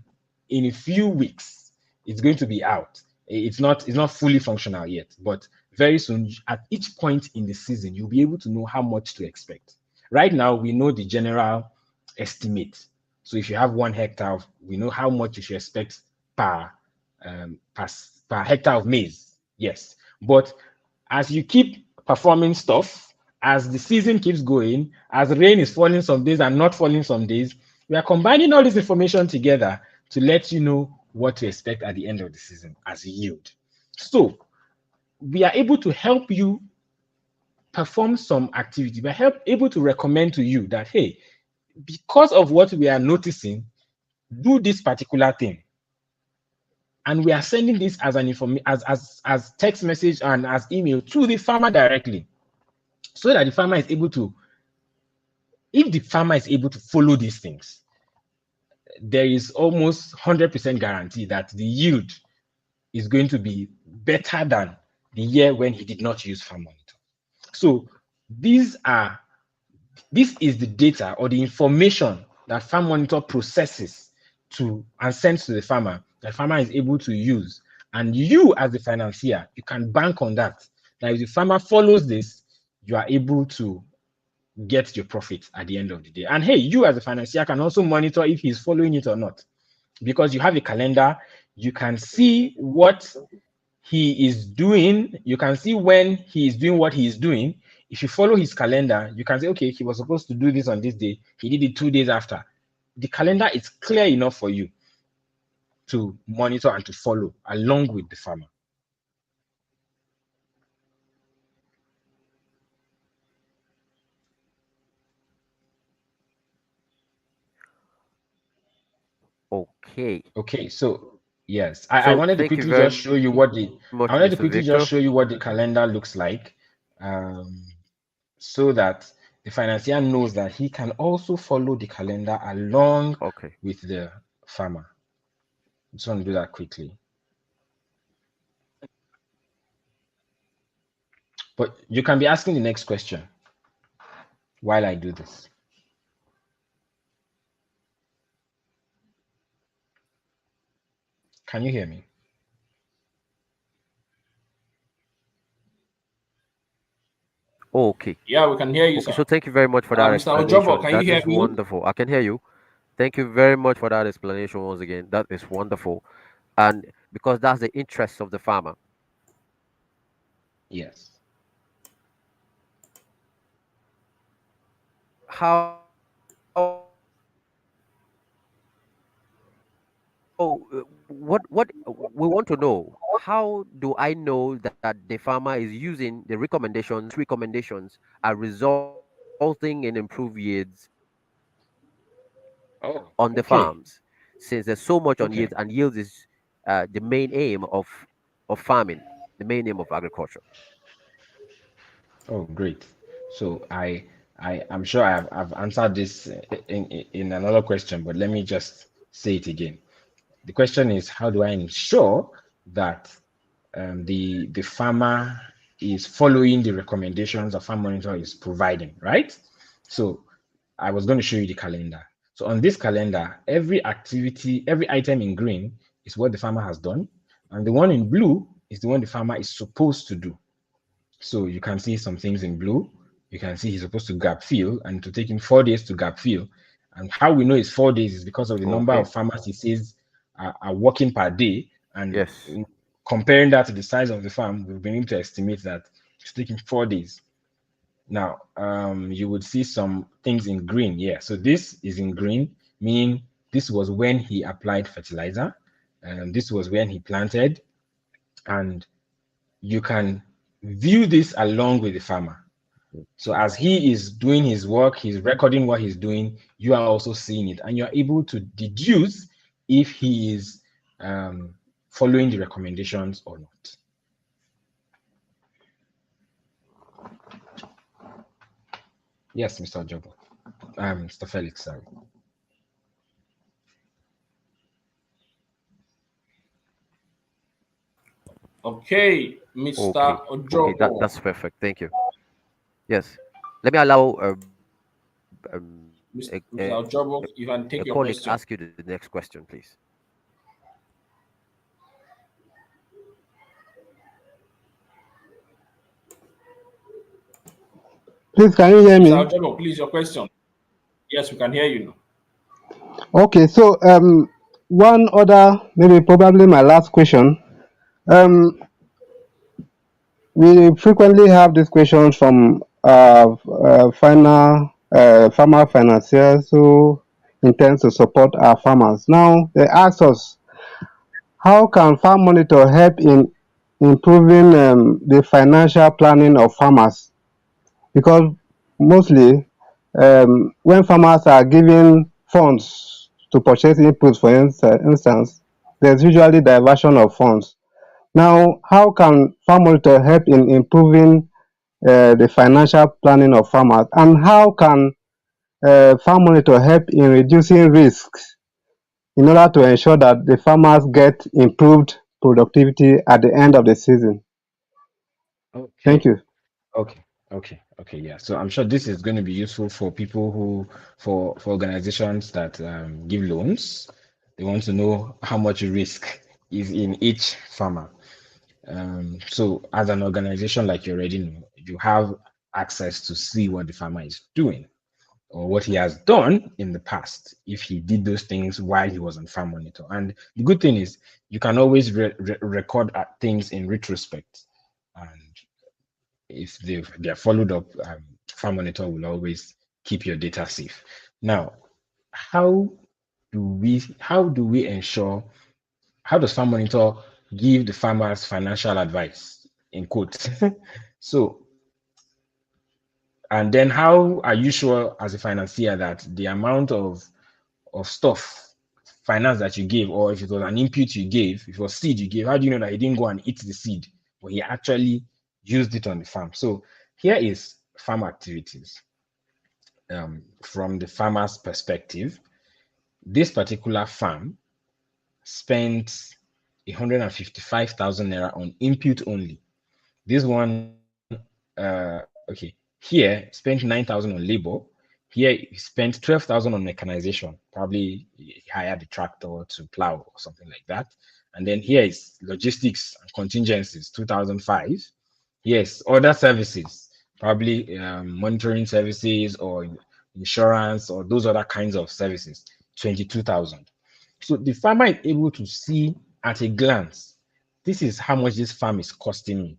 in a few weeks it's going to be out. It's not fully functional yet, but very soon, at each point in the season, you'll be able to know how much to expect. Right now, we know the general estimate. So if you have 1 hectare, we know how much you should expect per hectare of maize. Yes, but as you keep performing stuff, as the season keeps going, as rain is falling some days and not falling some days, we are combining all this information together to let you know what to expect at the end of the season as yield. So we are able to help you perform some activity. We are able to recommend to you that, hey, because of what we are noticing, do this particular thing. And we are sending this as an as text message and as email to the farmer directly, so that the farmer is able to, if the farmer is able to follow these things, there is almost 100% guarantee that the yield is going to be better than the year when he did not use Farm Monitor. So this is the data or the information that Farm Monitor processes and sends to the farmer. The farmer is able to use, and you as the financier, you can bank on that. That if the farmer follows this, you are able to get your profit at the end of the day. And hey, you as a financier can also monitor if he's following it or not, because you have a calendar. You can see what he is doing. You can see when he is doing what he is doing. If you follow his calendar, you can say, okay, he was supposed to do this on this day. He did it 2 days after. The calendar is clear enough for you to monitor and to follow along with the farmer. Okay, so yes, I So wanted to thank you quickly very just show you what much, Mr. Victor. the calendar looks like, so that the financier knows that he can also follow the calendar along Okay. with the farmer. Just want to do that quickly. But you can be asking the next question while I do this. Can you hear me? Okay. Yeah, we can hear you, Okay. sir. So thank you very much for that Mr. Ojobo, explanation. can you That hear is me? wonderful. I can hear you. Thank you very much for that explanation once again. That is wonderful. And because that's the interest of the farmer. Yes. How what we want to know, how do I know that the farmer is using the recommendations are resulting in improved yields Oh, on the okay. farms, since there's so much on Okay. yields, and yields is the main aim of farming, the main aim of agriculture. Oh, great. So I'm sure I've answered this in another question, but let me just say it again. The question is, how do I ensure that the farmer is following the recommendations a farm monitor is providing, right? So I was going to show you the calendar. So on this calendar, every activity, every item in green is what the farmer has done, and the one in blue is the one the farmer is supposed to do. So you can see some things in blue. You can see he's supposed to gap fill, and to take him 4 days to gap fill. And how we know it's 4 days is because of the number Okay. of farmers he says are working per day. And Yes. comparing that to the size of the farm, we've been able to estimate that it's taking 4 days. Now, you would see some things in green. Yeah, so this is in green, meaning this was when he applied fertilizer, and this was when he planted, and you can view this along with the farmer. So Okay. as he is doing his work, he's recording what he's doing, you are also seeing it, and you're able to deduce if he is following the recommendations or not. Yes, Mr. Jobo. Mr. Felix, sorry. Okay, Mr. Okay. Okay. Ojobo. That's perfect. Thank you. Yes. Let me allow Mr. Ojobo, you can a take your colleague question. ask you the next question, please. Please, can you hear Mr. me? Ojobo, please, your question. Yes, we can hear you now. Okay, so one other, maybe probably my last question. Um, we frequently have these questions from farmer financiers who intend to support our farmers. Now, they ask us, how can Farm Monitor help in improving the financial planning of farmers? Because mostly, when farmers are given funds to purchase inputs, for instance, there's usually diversion of funds. Now, how can Farm Monitor help in improving the financial planning of farmers, and how can Farm Monitor help in reducing risks in order to ensure that the farmers get improved productivity at the end of the season? Thank Okay. you. Okay, yeah. So I'm sure this is going to be useful for people who, for organizations that give loans. They want to know how much risk is in each farmer. So as an organization, like you already know, you have access to see what the farmer is doing or what he has done in the past if he did those things while he was on farm monitor. And the good thing is you can always record things in retrospect. And if they're followed up, farm monitor will always keep your data safe. Now, how how do we ensure, how does farm monitor give the farmers financial advice in quotes? So, and then how are you sure as a financier that the amount of stuff finance that you gave, or if it was an input you gave, if it was seed you gave, how do you know that he didn't go and eat the seed, but he actually used it on the farm? So here is farm activities from the farmer's perspective. This particular farm spent 155,000 naira on input only. This one, okay, here spent 9,000 on labor. Here he spent 12,000 on mechanization. Probably he hired a tractor to plow or something like that. And then here is logistics and contingencies, 2005. Yes, other services, probably monitoring services or insurance or those other kinds of services, 22,000. So the farmer is able to see at a glance, this is how much this farm is costing me.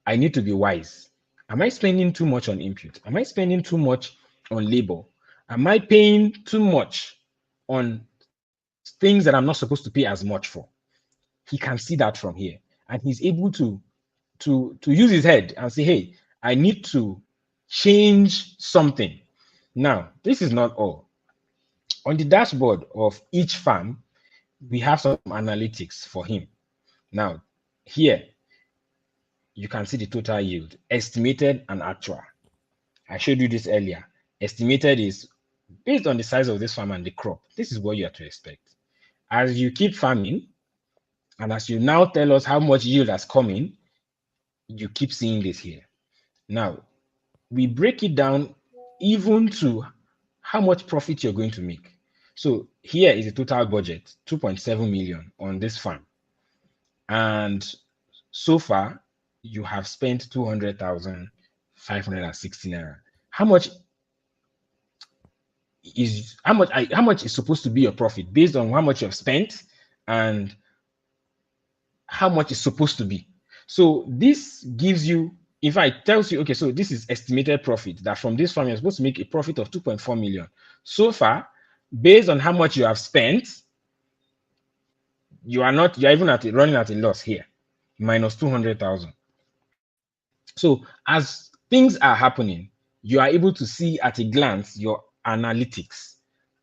I need to be wise. Am I spending too much on input? Am I spending too much on labor? Am I paying too much on things that I'm not supposed to pay as much for? He can see that from here, and he's able to use his head and say, "Hey, I need to change something." Now, this is not all. On the dashboard of each farm, we have some analytics for him. Now, here you can see the total yield, estimated and actual. I showed you this earlier. Estimated is based on the size of this farm and the crop. This is what you are to expect. As you keep farming, and as you now tell us how much yield has come in, you keep seeing this here. Now, we break it down even to how much profit you're going to make. So here is the total budget, 2.7 million on this farm. And so far, you have spent 200,560 naira. How much how much is supposed to be your profit based on how much you've spent and how much is supposed to be. So this gives you, in fact, tells you, okay, so this is estimated profit that from this farm you're supposed to make a profit of 2.4 million. So far, based on how much you have spent, you're even running at a loss here, minus 200,000. So as things are happening, you are able to see at a glance your analytics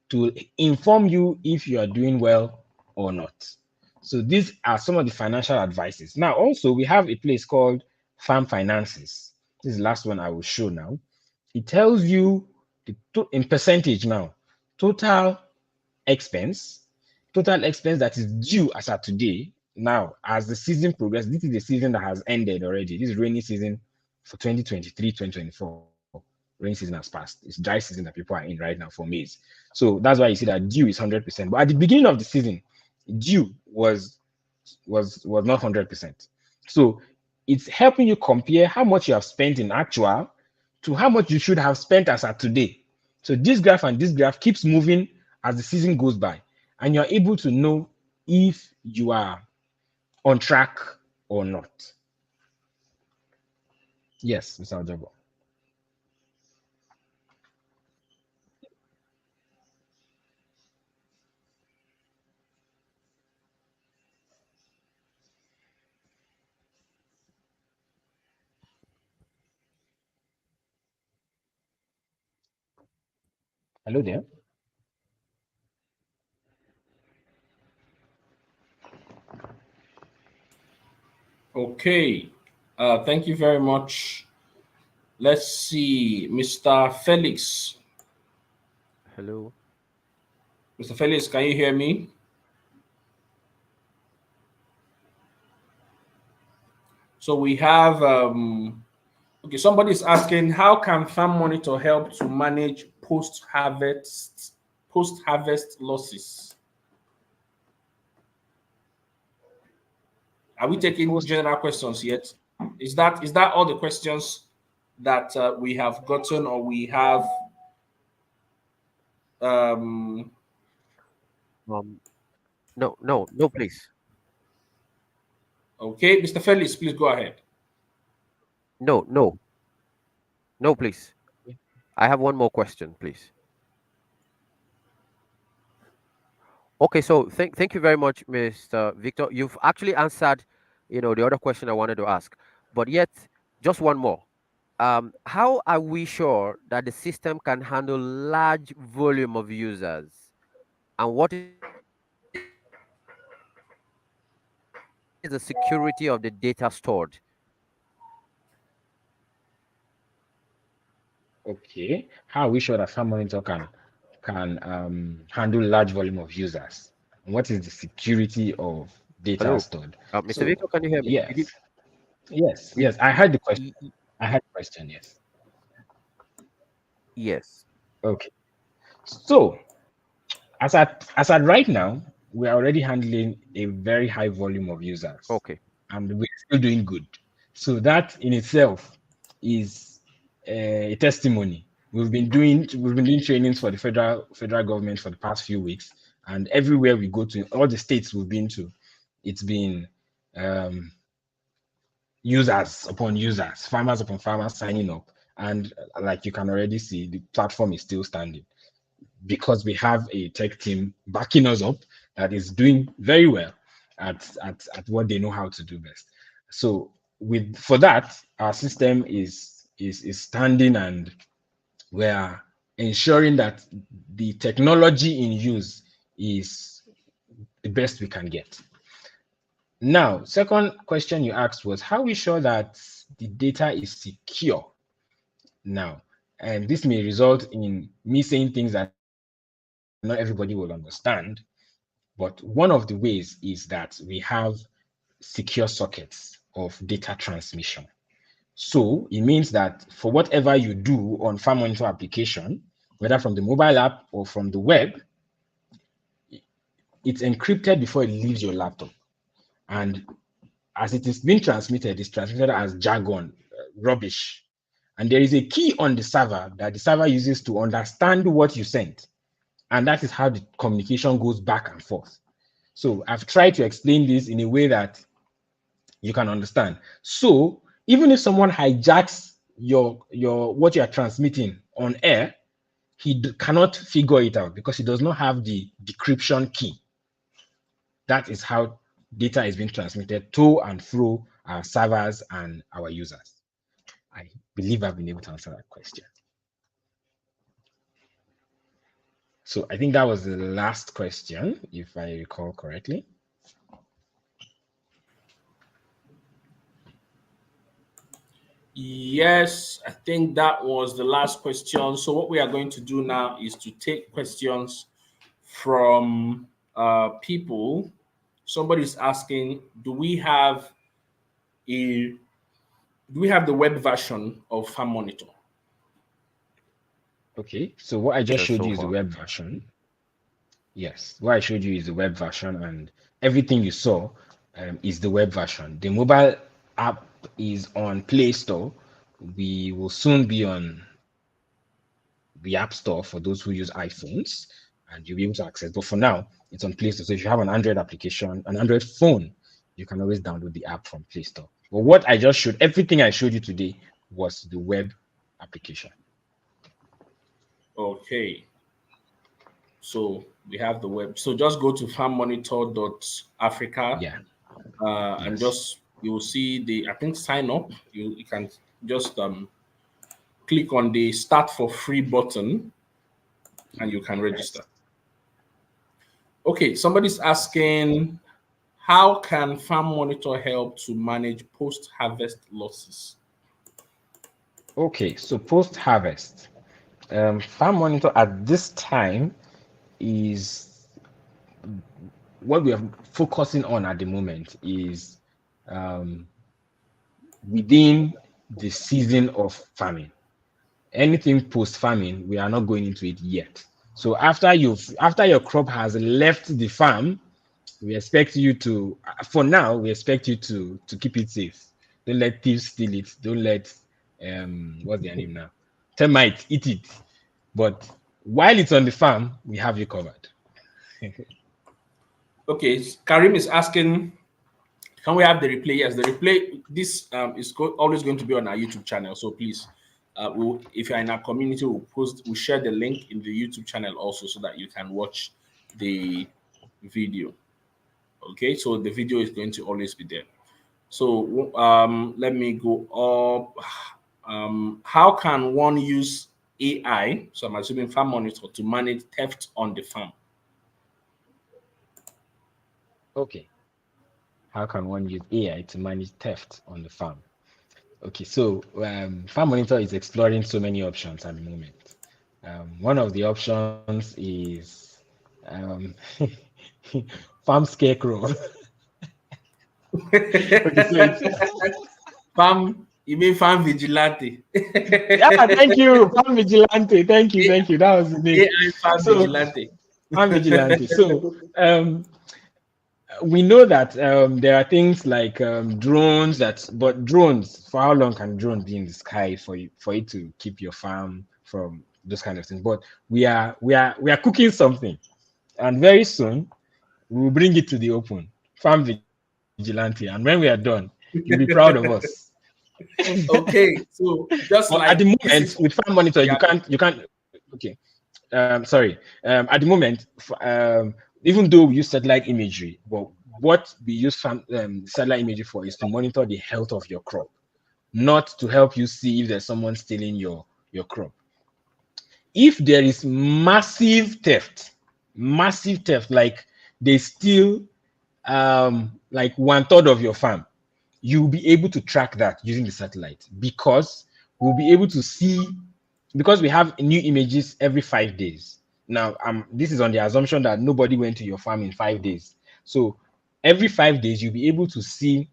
to inform you if you are doing well or not. So these are some of the financial advices. Now, also, we have a place called Farm Finances. This is the last one I will show now. It tells you in percentage now, total expense, total expense that is due as at today. Now, as the season progresses, this is the season that has ended already. This is rainy season for 2023, 2024. Rainy season has passed. It's dry season that people are in right now for maize. So that's why you see that due is 100%. But at the beginning of the season, due was not 100%. So it's helping you compare how much you have spent in actual to how much you should have spent as at today. So this graph and this graph keeps moving as the season goes by, and you're able to know if you are on track or not. Yes, Mr. Ojobo. Hello there. Okay. Thank you very much. Let's see, Mr. Felix. Hello. Mr. Felix, can you hear me? So we have okay, somebody's asking how can Farm Monitor help to manage post-harvest losses? Are we taking general questions yet? Is that all the questions that we have gotten, or we have um Um, no, please. okay, Mr. Felix, please go ahead. No, no, please. I have one more question, please. Okay, so thank you very much, Mr. Victor. You've actually answered, the other question I wanted to ask, but yet just one more. How are we sure that the system can handle large volume of users? And what is the security of the data stored? Okay. How are we sure that Farm Monitor can handle large volume of users? And what is the security of data Hello, stored? Mr. So Victor, can you hear me? yes, yes, Did, yes. I heard the question. y- y- I had the question. Yes. yes. Okay. So as at right now, we are already handling a very high volume of users, Okay. and we're still doing good. So that in itself is a testimony. We've been doing trainings for the federal government for the past few weeks, and everywhere we go to, all the states we've been to, it's been um, users upon users, farmers upon farmers signing up, and like you can already see, the platform is still standing because we have a tech team backing us up that is doing very well at what they know how to do best. So with for that, our system is standing, and we are ensuring that the technology in use is the best we can get. Now, second question you asked was how we sure that the data is secure now. And this may result in me saying things that not everybody will understand. But one of the ways is that we have secure sockets of data transmission. So it means that for whatever you do on Farm Monitor application, whether from the mobile app or from the web, it's encrypted before it leaves your laptop. And as it is being transmitted, it's transmitted as jargon, rubbish. And there is a key on the server that the server uses to understand what you sent. And that is how the communication goes back and forth. So I've tried to explain this in a way that you can understand. So even if someone hijacks your what you are transmitting on air, he cannot figure it out because he does not have the decryption key. That is how data is being transmitted to and through our servers and our users. I believe I've been able to answer that question. So I think that was the last question, if I recall correctly. Yes, I think that was the last question. So what we are going to do now is to take questions from people. Somebody's asking, a do we have the web version of Farm Monitor? Okay, so what I just showed So you is the far. web version. Yes, what I showed you is the web version, and everything you saw is the web version. The mobile app is on Play Store. We will soon be on the App Store for those who use iPhones, and you'll be able to access. But for now, it's on Play Store. So if you have an Android application, an Android phone, you can always download the app from Play Store. But what I just showed, everything I showed you today was the web application. Okay. So we have the web. So just go to farmmonitor.africa Yeah. and Yes. just you will see I think sign up. You can just click on the start for free button and you can register. Yes. Okay, somebody's asking, how can Farm Monitor help to manage post-harvest losses? Okay. So post harvest, Farm Monitor at this time is what we are focusing on at the moment is um, within the season of farming. Anything post farming, we are not going into it yet. So after your crop has left the farm, we expect you to for now we expect you to keep it safe. Don't let thieves steal it. Don't let what's their name now? Termites eat it. But while it's on the farm, we have you covered. Okay, Karim is asking, can we have the replay? Yes, the replay. This is always going to be on our YouTube channel. So please, if you're in our community, we'll share the link in the YouTube channel also so that you can watch the video. Okay, so the video is going to always be there. So let me go up. How can one use AI? So I'm assuming Farm Monitor to manage theft on the farm. Okay. How can one use AI to manage theft on the farm? Okay, so Farm Monitor is exploring so many options at the moment. One of the options is farm scarecrow. Okay, so it's Farm, you mean farm vigilante? yeah, thank you, farm vigilante. Thank you, thank you. That was the name. AI farm So vigilante. farm vigilante. So we know that there are things like drones but drones, for how long can drones be in the sky for it to keep your farm from those kind of things? But we are cooking something, and very soon we will bring it to the open. Farm vigilante, and when we are done, you'll be proud of us. Okay, so just But at the like this moment, is, with farm monitor, yeah, you can't. Okay, sorry. At the moment, even though we use satellite imagery, but what we use satellite imagery for is to monitor the health of your crop, not to help you see if there's someone stealing your crop. If there is massive theft, like they steal like 1/3 of your farm, you'll be able to track that using the satellite, because we'll be able to see, because we have new images every 5 days. Now, this is on the assumption that nobody went to your farm in 5 days. So every 5 days, you'll be able to see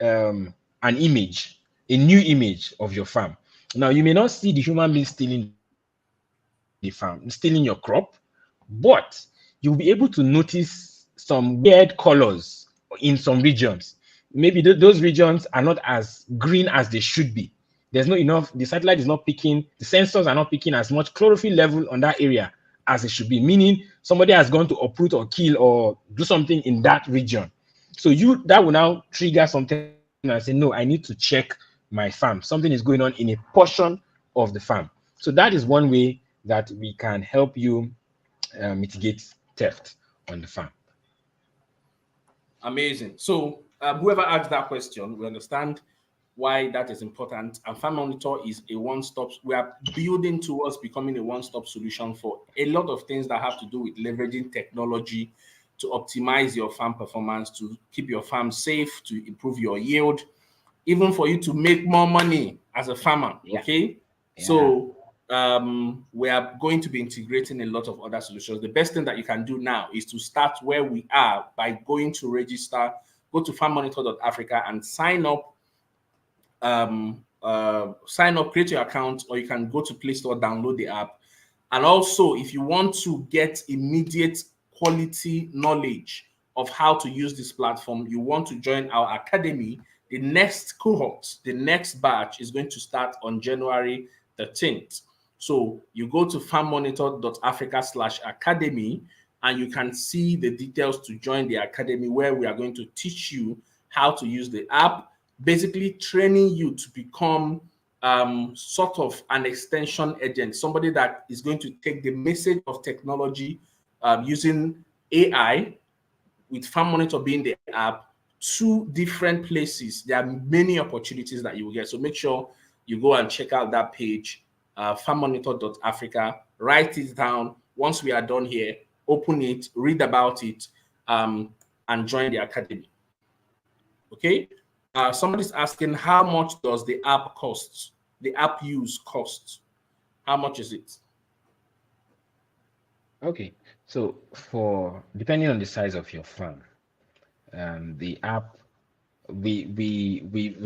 an image, a new image of your farm. Now, you may not see the human being stealing the farm, stealing your crop, but you'll be able to notice some weird colors in some regions. Maybe those regions are not as green as they should be. There's not enough, the satellite is not picking, the sensors are not picking as much chlorophyll level on that area as it should be, meaning somebody has gone to uproot or kill or do something in that region. So that will now trigger something and say, no, I need to check my farm. Something is going on in a portion of the farm. So that is one way that we can help you mitigate theft on the farm. amazing. So whoever asked that question, we understand why that is important. And Farm Monitor is a one-stop. We are building towards becoming a one-stop solution for a lot of things that have to do with leveraging technology to optimize your farm performance, to keep your farm safe, to improve your yield, even for you to make more money as a farmer. Yeah. Okay. Yeah. So we are going to be integrating a lot of other solutions. The best thing that you can do now is to start where we are by going to register, go to farmmonitor.africa and sign up, create your account, or you can go to Play Store, download the app. And also, if you want to get immediate quality knowledge of how to use this platform, you want to join our academy. The next cohort, the next batch is going to start on January 13th. So you go to farmmonitor.africa/academy and you can see the details to join the academy, where we are going to teach you how to use the app, basically training you to become sort of an extension agent, somebody that is going to take the message of technology using AI, with Farm Monitor being the app, to different places. There are many opportunities that you will get. So make sure you go and check out that page, farmmonitor.africa, write it down. Once we are done here, open it, read about it, and join the academy. Okay. Somebody's asking, how much does the app cost? The app use cost? How much is it? Okay, so for depending on the size of your farm, the app, we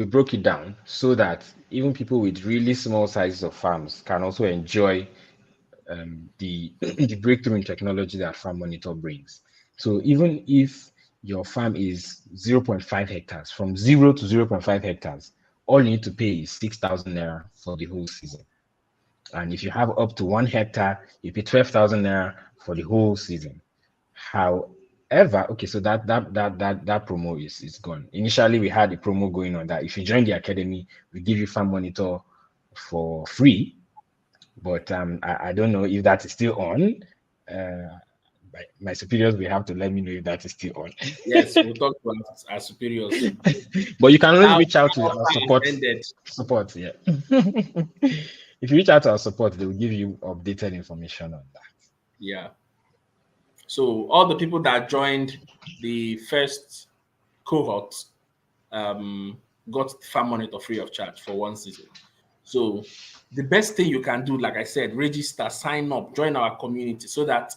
broke it down so that even people with really small sizes of farms can also enjoy the the breakthrough in technology that Farm Monitor brings. So even if your farm is 0.5 hectares, from 0 to 0.5 hectares, all you need to pay is 6,000 naira for the whole season. And if you have up to 1 hectare, you pay 12,000 naira for the whole season. However, okay, so that promo is gone. Initially, we had a promo going on that if you join the academy, we give you Farm Monitor for free. But I don't know if that is still on. My superiors will have to let me know if that is still on. Yes, we'll talk to our superiors. But you can always Now, reach out to our time support. ended. Support, yeah. If you reach out to our support, they will give you updated information on that. Yeah. So all the people that joined the first cohort got Farm Monitor free of charge for one season. So the best thing you can do, like I said, register, sign up, join our community, so that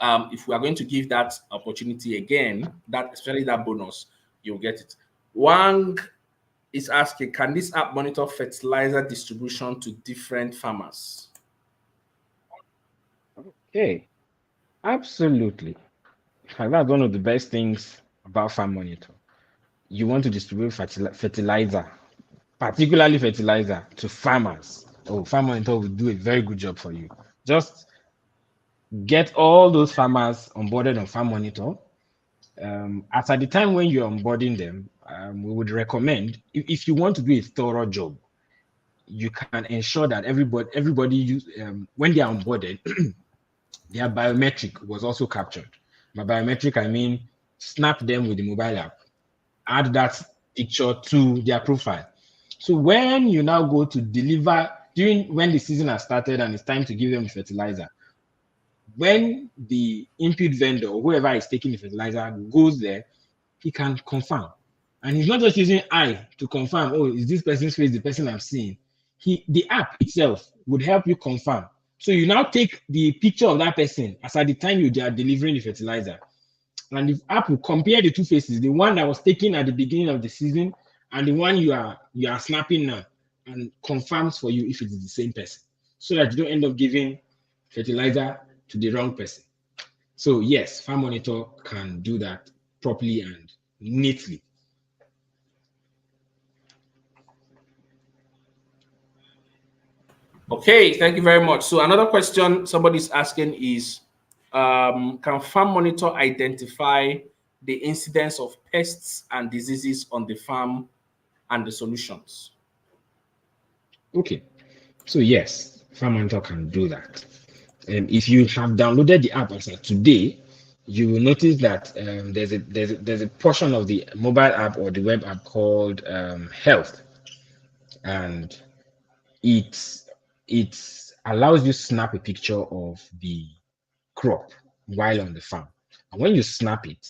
if we are going to give that opportunity again, that especially that bonus, you'll get it. Wang is asking, can this app monitor fertilizer distribution to different farmers? Okay, absolutely. That's one of the best things about Farm Monitor. You want to distribute fertilizer, particularly fertilizer, to farmers. Oh, Farm Monitor will do a very good job for you. Just get all those farmers onboarded on Farm Monitor. As at the time when you're onboarding them, we would recommend, if you want to do a thorough job, you can ensure that everybody use when they are onboarded, their biometric was also captured. By biometric, I mean snap them with the mobile app, add that picture to their profile. So when you now go to deliver, during when the season has started and it's time to give them the fertilizer, when the input vendor, whoever is taking the fertilizer, goes there, he can confirm. And he's not just using eye to confirm, oh, is this person's face the person I'm seeing? The app itself would help you confirm. So you now take the picture of that person as at the time you are delivering the fertilizer. And the app will compare the two faces, the one that was taken at the beginning of the season and the one you are snapping now, and confirms for you if it is the same person, so that you don't end up giving fertilizer to the wrong person. So yes, Farm Monitor can do that properly and neatly. Okay, thank you very much. So another question somebody's asking is, can Farm Monitor identify the incidence of pests and diseases on the farm and the solutions? Okay, so yes, Farm Monitor can do that. If you have downloaded the app as of today, you will notice that there's a portion of the mobile app or the web app called Health, and it allows you snap a picture of the crop while on the farm. And when you snap it,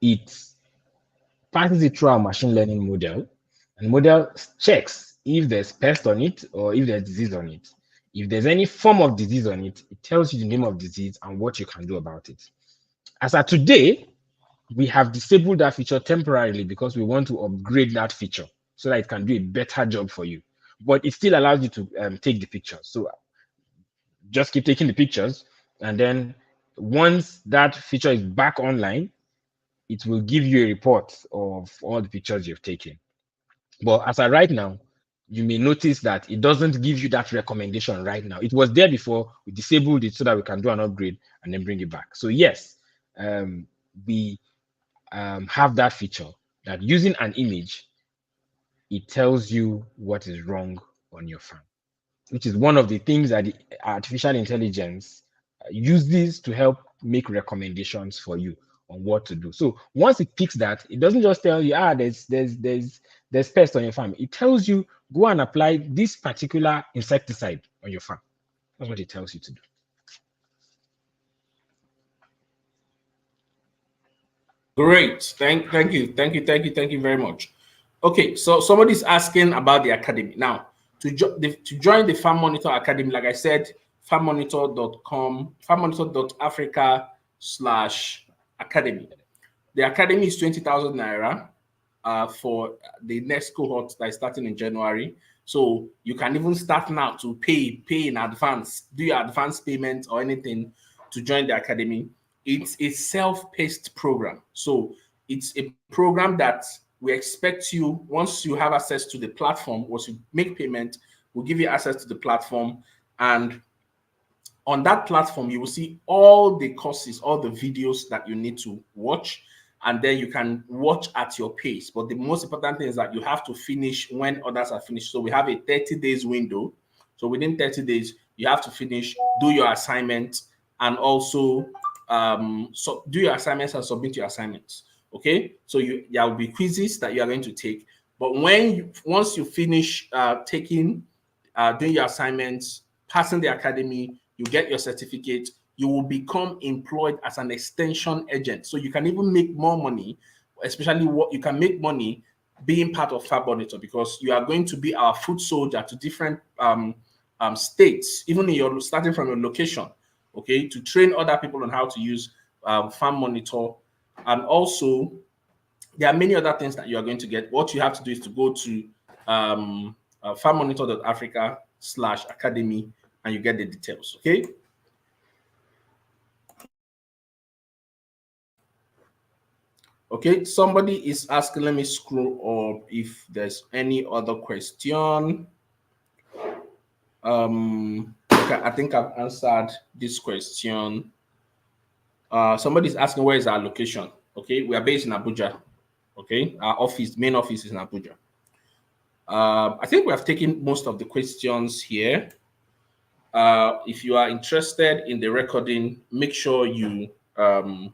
it passes it through our machine learning model, and model checks if there's pest on it or if there's disease on it. If there's any form of disease on it, it tells you the name of disease and what you can do about it. As of today, we have disabled that feature temporarily because we want to upgrade that feature so that it can do a better job for you. But it still allows you to take the pictures. So just keep taking the pictures, and then once that feature is back online, it will give you a report of all the pictures you've taken. But as of right now, you may notice that it doesn't give you that recommendation right now. It was there before, we disabled it so that we can do an upgrade and then bring it back. So yes, we have that feature that using an image, it tells you what is wrong on your farm, which is one of the things that the artificial intelligence uses to help make recommendations for you on what to do. So once it picks that, it doesn't just tell you, there's pest on your farm. It tells you, go and apply this particular insecticide on your farm. That's what it tells you to do. Great. Thank you very much. Okay, so somebody's asking about the academy. Now, to join the Farm Monitor Academy, like I said, farmmonitor.com, farmmonitor.africa/academy. The academy is 20,000 naira for the next cohort that is starting in January. So you can even start now to pay in advance, do your advance payment or anything to join the academy. It's a self-paced program. So it's a program that we expect you, once you have access to the platform, once you make payment, we'll give you access to the platform. And on that platform, you will see all the courses, all the videos that you need to watch, and then you can watch at your pace. But the most important thing is that you have to finish when others are finished. So we have a 30 days window. So within 30 days, you have to finish, do your assignment, and also so do your assignments and submit your assignments. Okay, so there will be quizzes that you are going to take. But once you finish doing your assignments, passing the academy, you get your certificate, you will become employed as an extension agent. So you can even make more money, especially what you can make money being part of Farm Monitor, because you are going to be our foot soldier to different states, even in starting from your location. okay, to train other people on how to use Farm Monitor. And also, there are many other things that you are going to get. What you have to do is to go to farmmonitor.africa/academy and you get the details, okay? Okay, somebody is asking, let me scroll up if there's any other question. Okay, I think I've answered this question. Somebody's asking, where is our location? Okay, we are based in Abuja. Okay, our main office is in Abuja. I think we have taken most of the questions here. If you are interested in the recording, make sure you go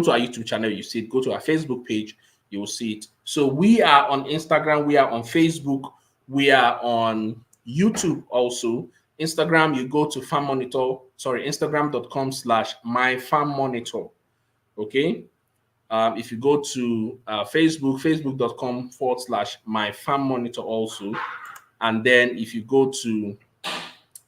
to our YouTube channel. You see it. Go to our Facebook page. You will see it. So we are on Instagram. We are on Facebook. We are on YouTube also. Instagram, you go to Farm Monitor. Sorry, Instagram.com/myfarmmonitor. Okay. If you go to Facebook, Facebook.com/myfarmmonitor also. And then if you go to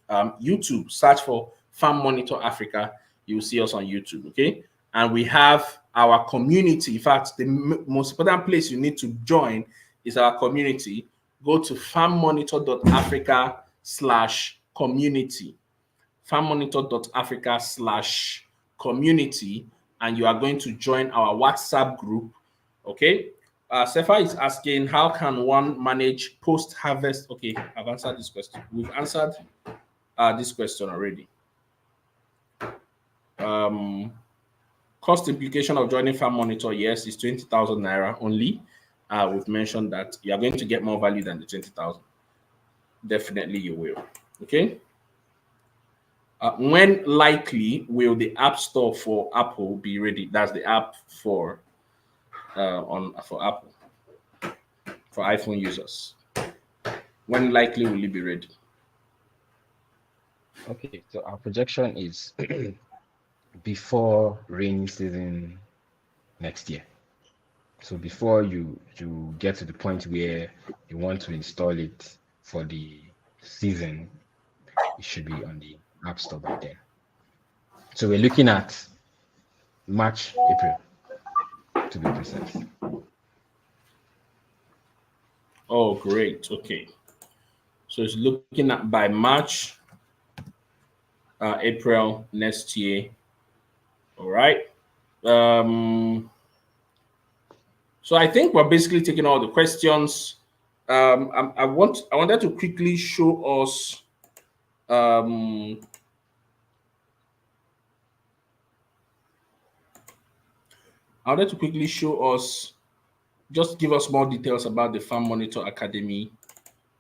YouTube, search for Farm Monitor Africa, you'll see us on YouTube, okay? And we have our community. In fact, the most important place you need to join is our community. Go to farmmonitor.africa/community. farmmonitor.africa/community, and you are going to join our WhatsApp group, okay? Sefa is asking, how can one manage post-harvest? Okay, I've answered this question. We've answered this question already. Cost implication of joining Farm Monitor, yes, is 20,000 naira only. We've mentioned that you are going to get more value than the 20,000. Definitely you will. Okay. When likely will the App Store for Apple be ready? That's the app for Apple, for iPhone users. When likely will it be ready? Okay, so our projection is before rainy season next year. So before you get to the point where you want to install it for the season, it should be on the App Store by then. So we're looking at March, April, to be precise. Oh, great. Okay. So it's looking at by March, April next year. All right. So I think we're basically taking all the questions. I wanted to quickly show us I wanted to quickly show us, just give us more details about the Farm Monitor Academy,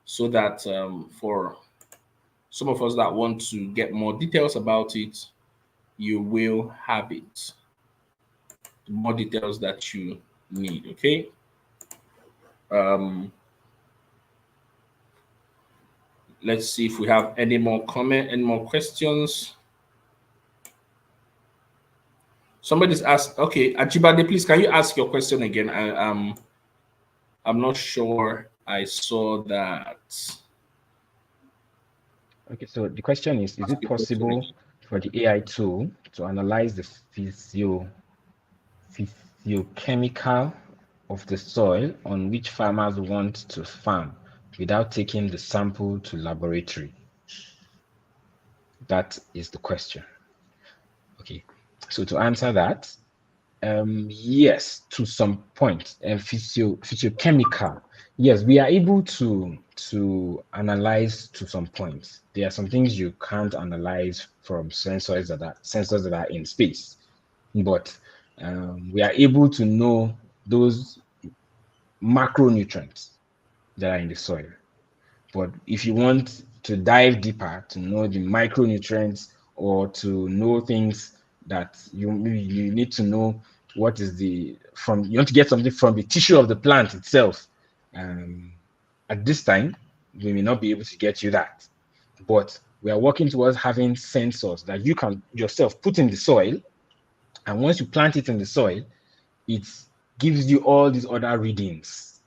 so that for some of us that want to get more details about it, you will have it. The more details that you need, okay? Let's see if we have any more comment, any more questions. Somebody's asked, okay, Ajibade, please, can you ask your question again? I'm not sure I saw that. Okay, so the question is it possible for the AI tool to analyze the physiochemical of the soil on which farmers want to farm without taking the sample to laboratory? That is the question. Okay, so to answer that, yes, to some point, physiochemical. Yes, we are able to analyze to some point. There are some things you can't analyze from sensors that are in space, but we are able to know those macronutrients that are in the soil. But if you want to dive deeper to know the micronutrients, or to know things that you need to know what is you want to get something from the tissue of the plant itself, at this time we may not be able to get you that, but we are working towards having sensors that you can yourself put in the soil, and once you plant it in the soil, it gives you all these other readings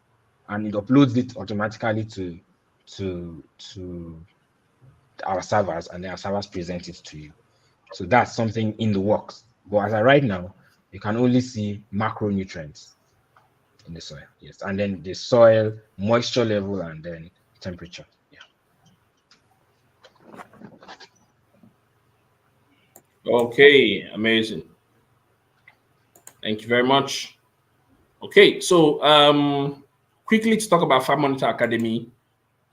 and it uploads it automatically to our servers, and then our servers present it to you. So that's something in the works. But as of right now, you can only see macronutrients in the soil. Yes. And then the soil, moisture level, and then temperature. Yeah. Okay, amazing. Thank you very much. Okay, so quickly to talk about Farm Monitor Academy.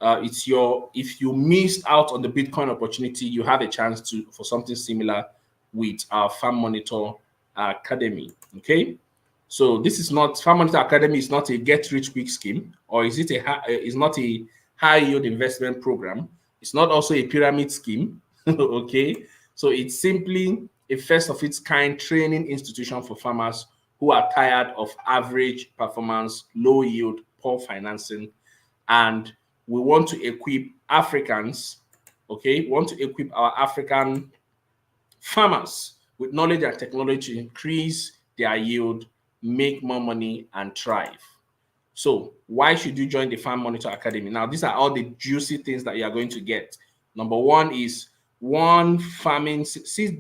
It's your if you missed out on the Bitcoin opportunity, you have a chance to for something similar with our Farm Monitor Academy. Okay, so this is not Farm Monitor Academy is not a get rich quick scheme, or is it is not a high yield investment program. It's not also a pyramid scheme. Okay, so it's simply a first of its kind training institution for farmers who are tired of average performance, low yield, poor financing, and we want to equip Africans, okay, we want to equip our African farmers with knowledge and technology to increase their yield, make more money, and thrive. So why should you join the Farm Monitor Academy? Now, these are all the juicy things that you are going to get. Number one is one farming season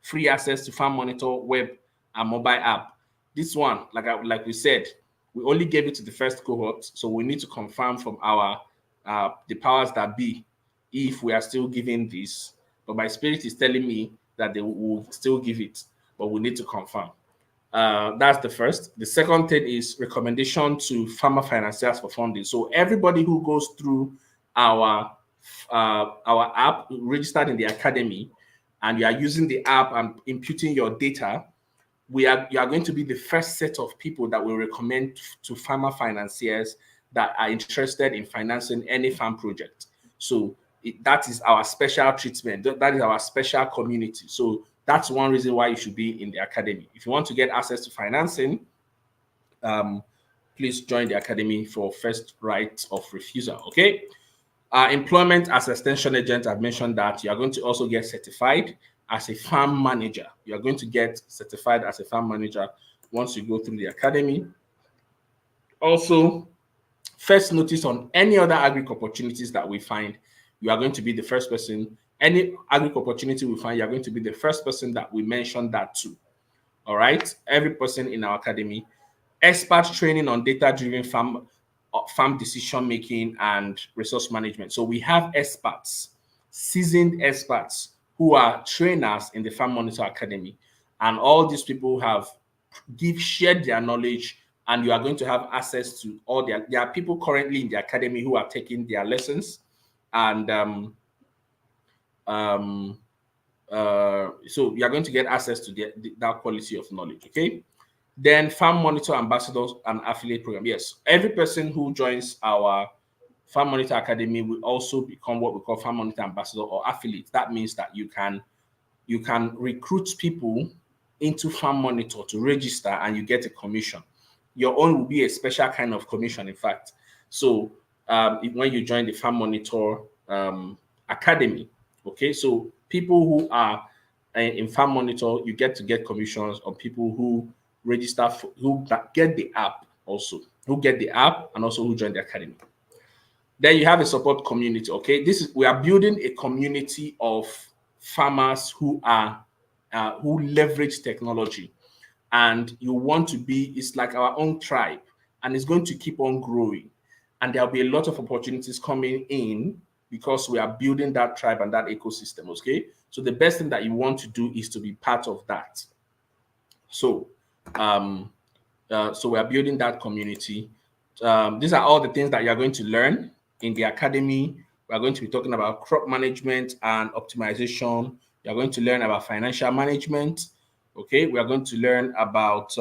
free access to Farm Monitor web and mobile app. This one, like we said, we only gave it to the first cohort, so we need to confirm from our the powers that be if we are still giving this. But my spirit is telling me that they will still give it, but we need to confirm. That's the first. The second thing is recommendation to farmer financiers for funding. So everybody who goes through our app registered in the academy, and you are using the app and imputing your data, you are going to be the first set of people that we recommend to farmer financiers that are interested in financing any farm project. So that is our special treatment. That is our special community. So that's one reason why you should be in the academy. If you want to get access to financing, please join the academy for first right of refusal. Okay. Employment as extension agent, I've mentioned that you are going to also get certified as a farm manager. You are going to get certified as a farm manager once you go through the academy. Also, first notice on any other agri opportunities that we find, you are going to be the first person. Any agri opportunity we find, you are going to be the first person that we mention that to. All right, every person in our academy, expert training on data-driven farm decision making and resource management. So we have experts, seasoned experts who are trainers in the Farm Monitor Academy, and all these people have shared their knowledge, and you are going to have access to all their. There are people currently in the academy who are taking their lessons, and so you are going to get access to that quality of knowledge. Okay. Then Farm Monitor ambassadors and affiliate program. Yes, every person who joins our Farm Monitor Academy will also become what we call Farm Monitor ambassador or affiliate. That means that you can recruit people into Farm Monitor to register, and you get a commission. Your own will be a special kind of commission, in fact. So when you join the Farm Monitor Academy, okay, so people who are in Farm Monitor, you get to get commissions on people who register who get the app, also who get the app, and also who join the academy. Then you have a support community. Okay, we are building a community of farmers who are who leverage technology, and you want to be. It's like our own tribe, and it's going to keep on growing, and there'll be a lot of opportunities coming in because we are building that tribe and that ecosystem. Okay, so the best thing that you want to do is to be part of that. So so we are building that community. These are all the things that you're going to learn in the academy. We are going to be talking about crop management and optimization. You're going to learn about financial management. Okay, we are going to learn about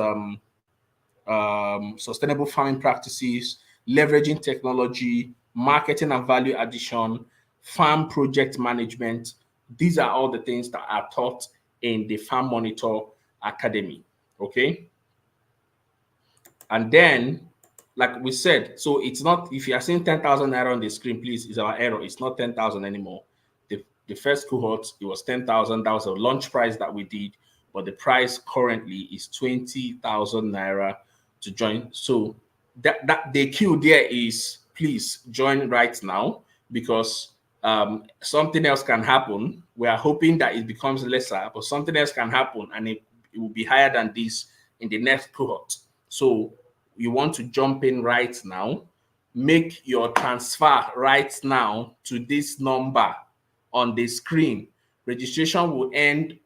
sustainable farming practices, leveraging technology, marketing and value addition, farm project management. These are all the things that are taught in the Farm Monitor Academy. Okay. And then, like we said, so it's not, if you are seeing 10,000 naira on the screen, please, it's our error. It's not 10,000 anymore. The first cohort, it was 10,000. That was a launch price that we did, but the price currently is 20,000 naira to join. So that the queue there is, please join right now, because something else can happen. We are hoping that it becomes lesser, but something else can happen and it will be higher than this in the next cohort. So you want to jump in right now, make your transfer right now to this number on the screen. Registration will end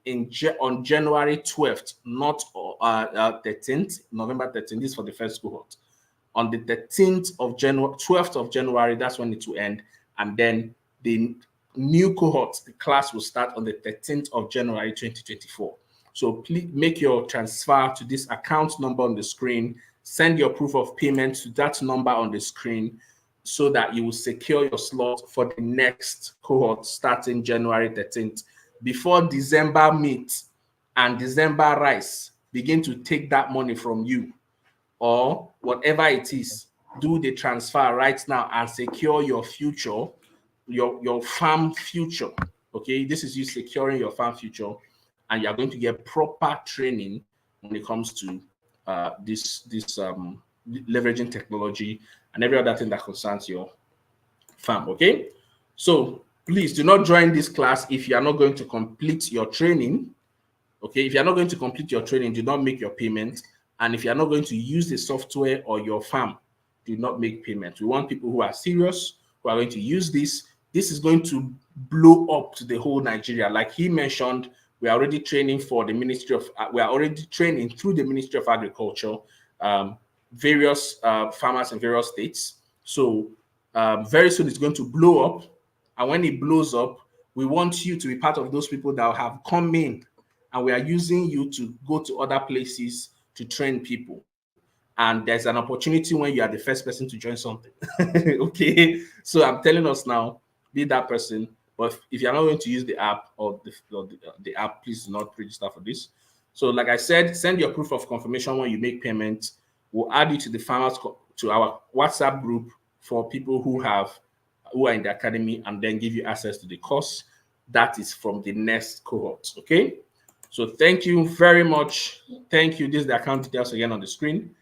on January 12th, not 13th, November 13th. This is for the first cohort. On the 13th of January, 12th of January, that's when it will end. And then the new cohort, the class will start on the 13th of January 2024. So please make your transfer to this account number on the screen. Send your proof of payment to that number on the screen so that you will secure your slot for the next cohort starting January 13th. Before December meets and December rise, begin to take that money from you or whatever it is, do the transfer right now and secure your future, your farm future. Okay, this is you securing your farm future, and you are going to get proper training when it comes to this leveraging technology and every other thing that concerns your farm. Okay, so please do not join this class if you are not going to complete your training. Okay, if you're not going to complete your training, do not make your payment. And if you're not going to use the software or your farm, do not make payment. We want people who are serious, who are going to use this. This is going to blow up to the whole Nigeria. Like he mentioned, we are already training for the Ministry of, we are already training through the Ministry of Agriculture, various farmers in various states. So very soon it's going to blow up. And when it blows up, we want you to be part of those people that have come in, and we are using you to go to other places to train people. And there's an opportunity when you are the first person to join something. Okay, so I'm telling us now, be that person. But if you're not going to use the app or the app, please do not register for this. So like I said, send your proof of confirmation when you make payment. We'll add you to the farmers to our WhatsApp group for people who are in the academy, and then give you access to the course that is from the next cohort. Okay, so thank you very much. Thank you. This is the account details again on the screen.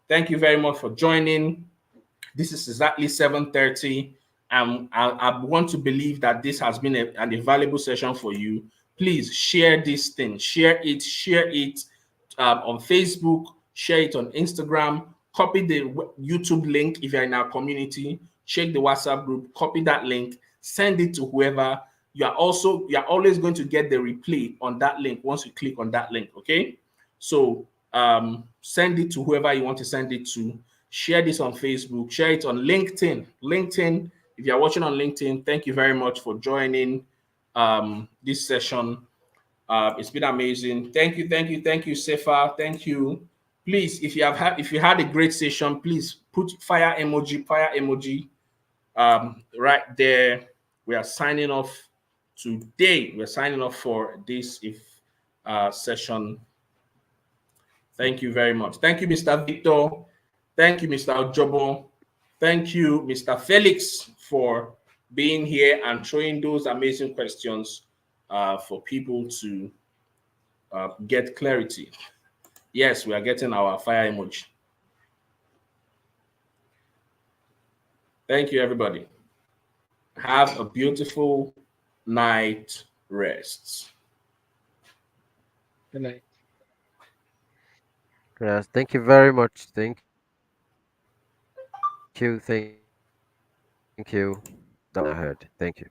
Thank you very much for joining. This is exactly 7:30. I want to believe that this has been an invaluable session for you. Please share this thing. Share it on Facebook. Share it on Instagram. Copy the YouTube link if you're in our community. Check the WhatsApp group. Copy that link. Send it to whoever. You're always going to get the replay on that link once you click on that link. Okay, so send it to whoever you want to send it to. Share this on Facebook. Share it on LinkedIn. If you're watching on LinkedIn, thank you very much for joining this session. It's been amazing. Thank you, Sefa. Thank you. Please, if you had a great session, please put fire emoji right there. We are signing off today. We're signing off for this session. Thank you very much. Thank you, Mr. Victor. Thank you, Mr. Ojobo. Thank you, Mr. Felix, for being here and throwing those amazing questions for people to get clarity. Yes, we are getting our fire emoji. Thank you, everybody. Have a beautiful night rest. Good night. Yes, thank you very much. Thank you. Thank you. That was I heard. Thank you.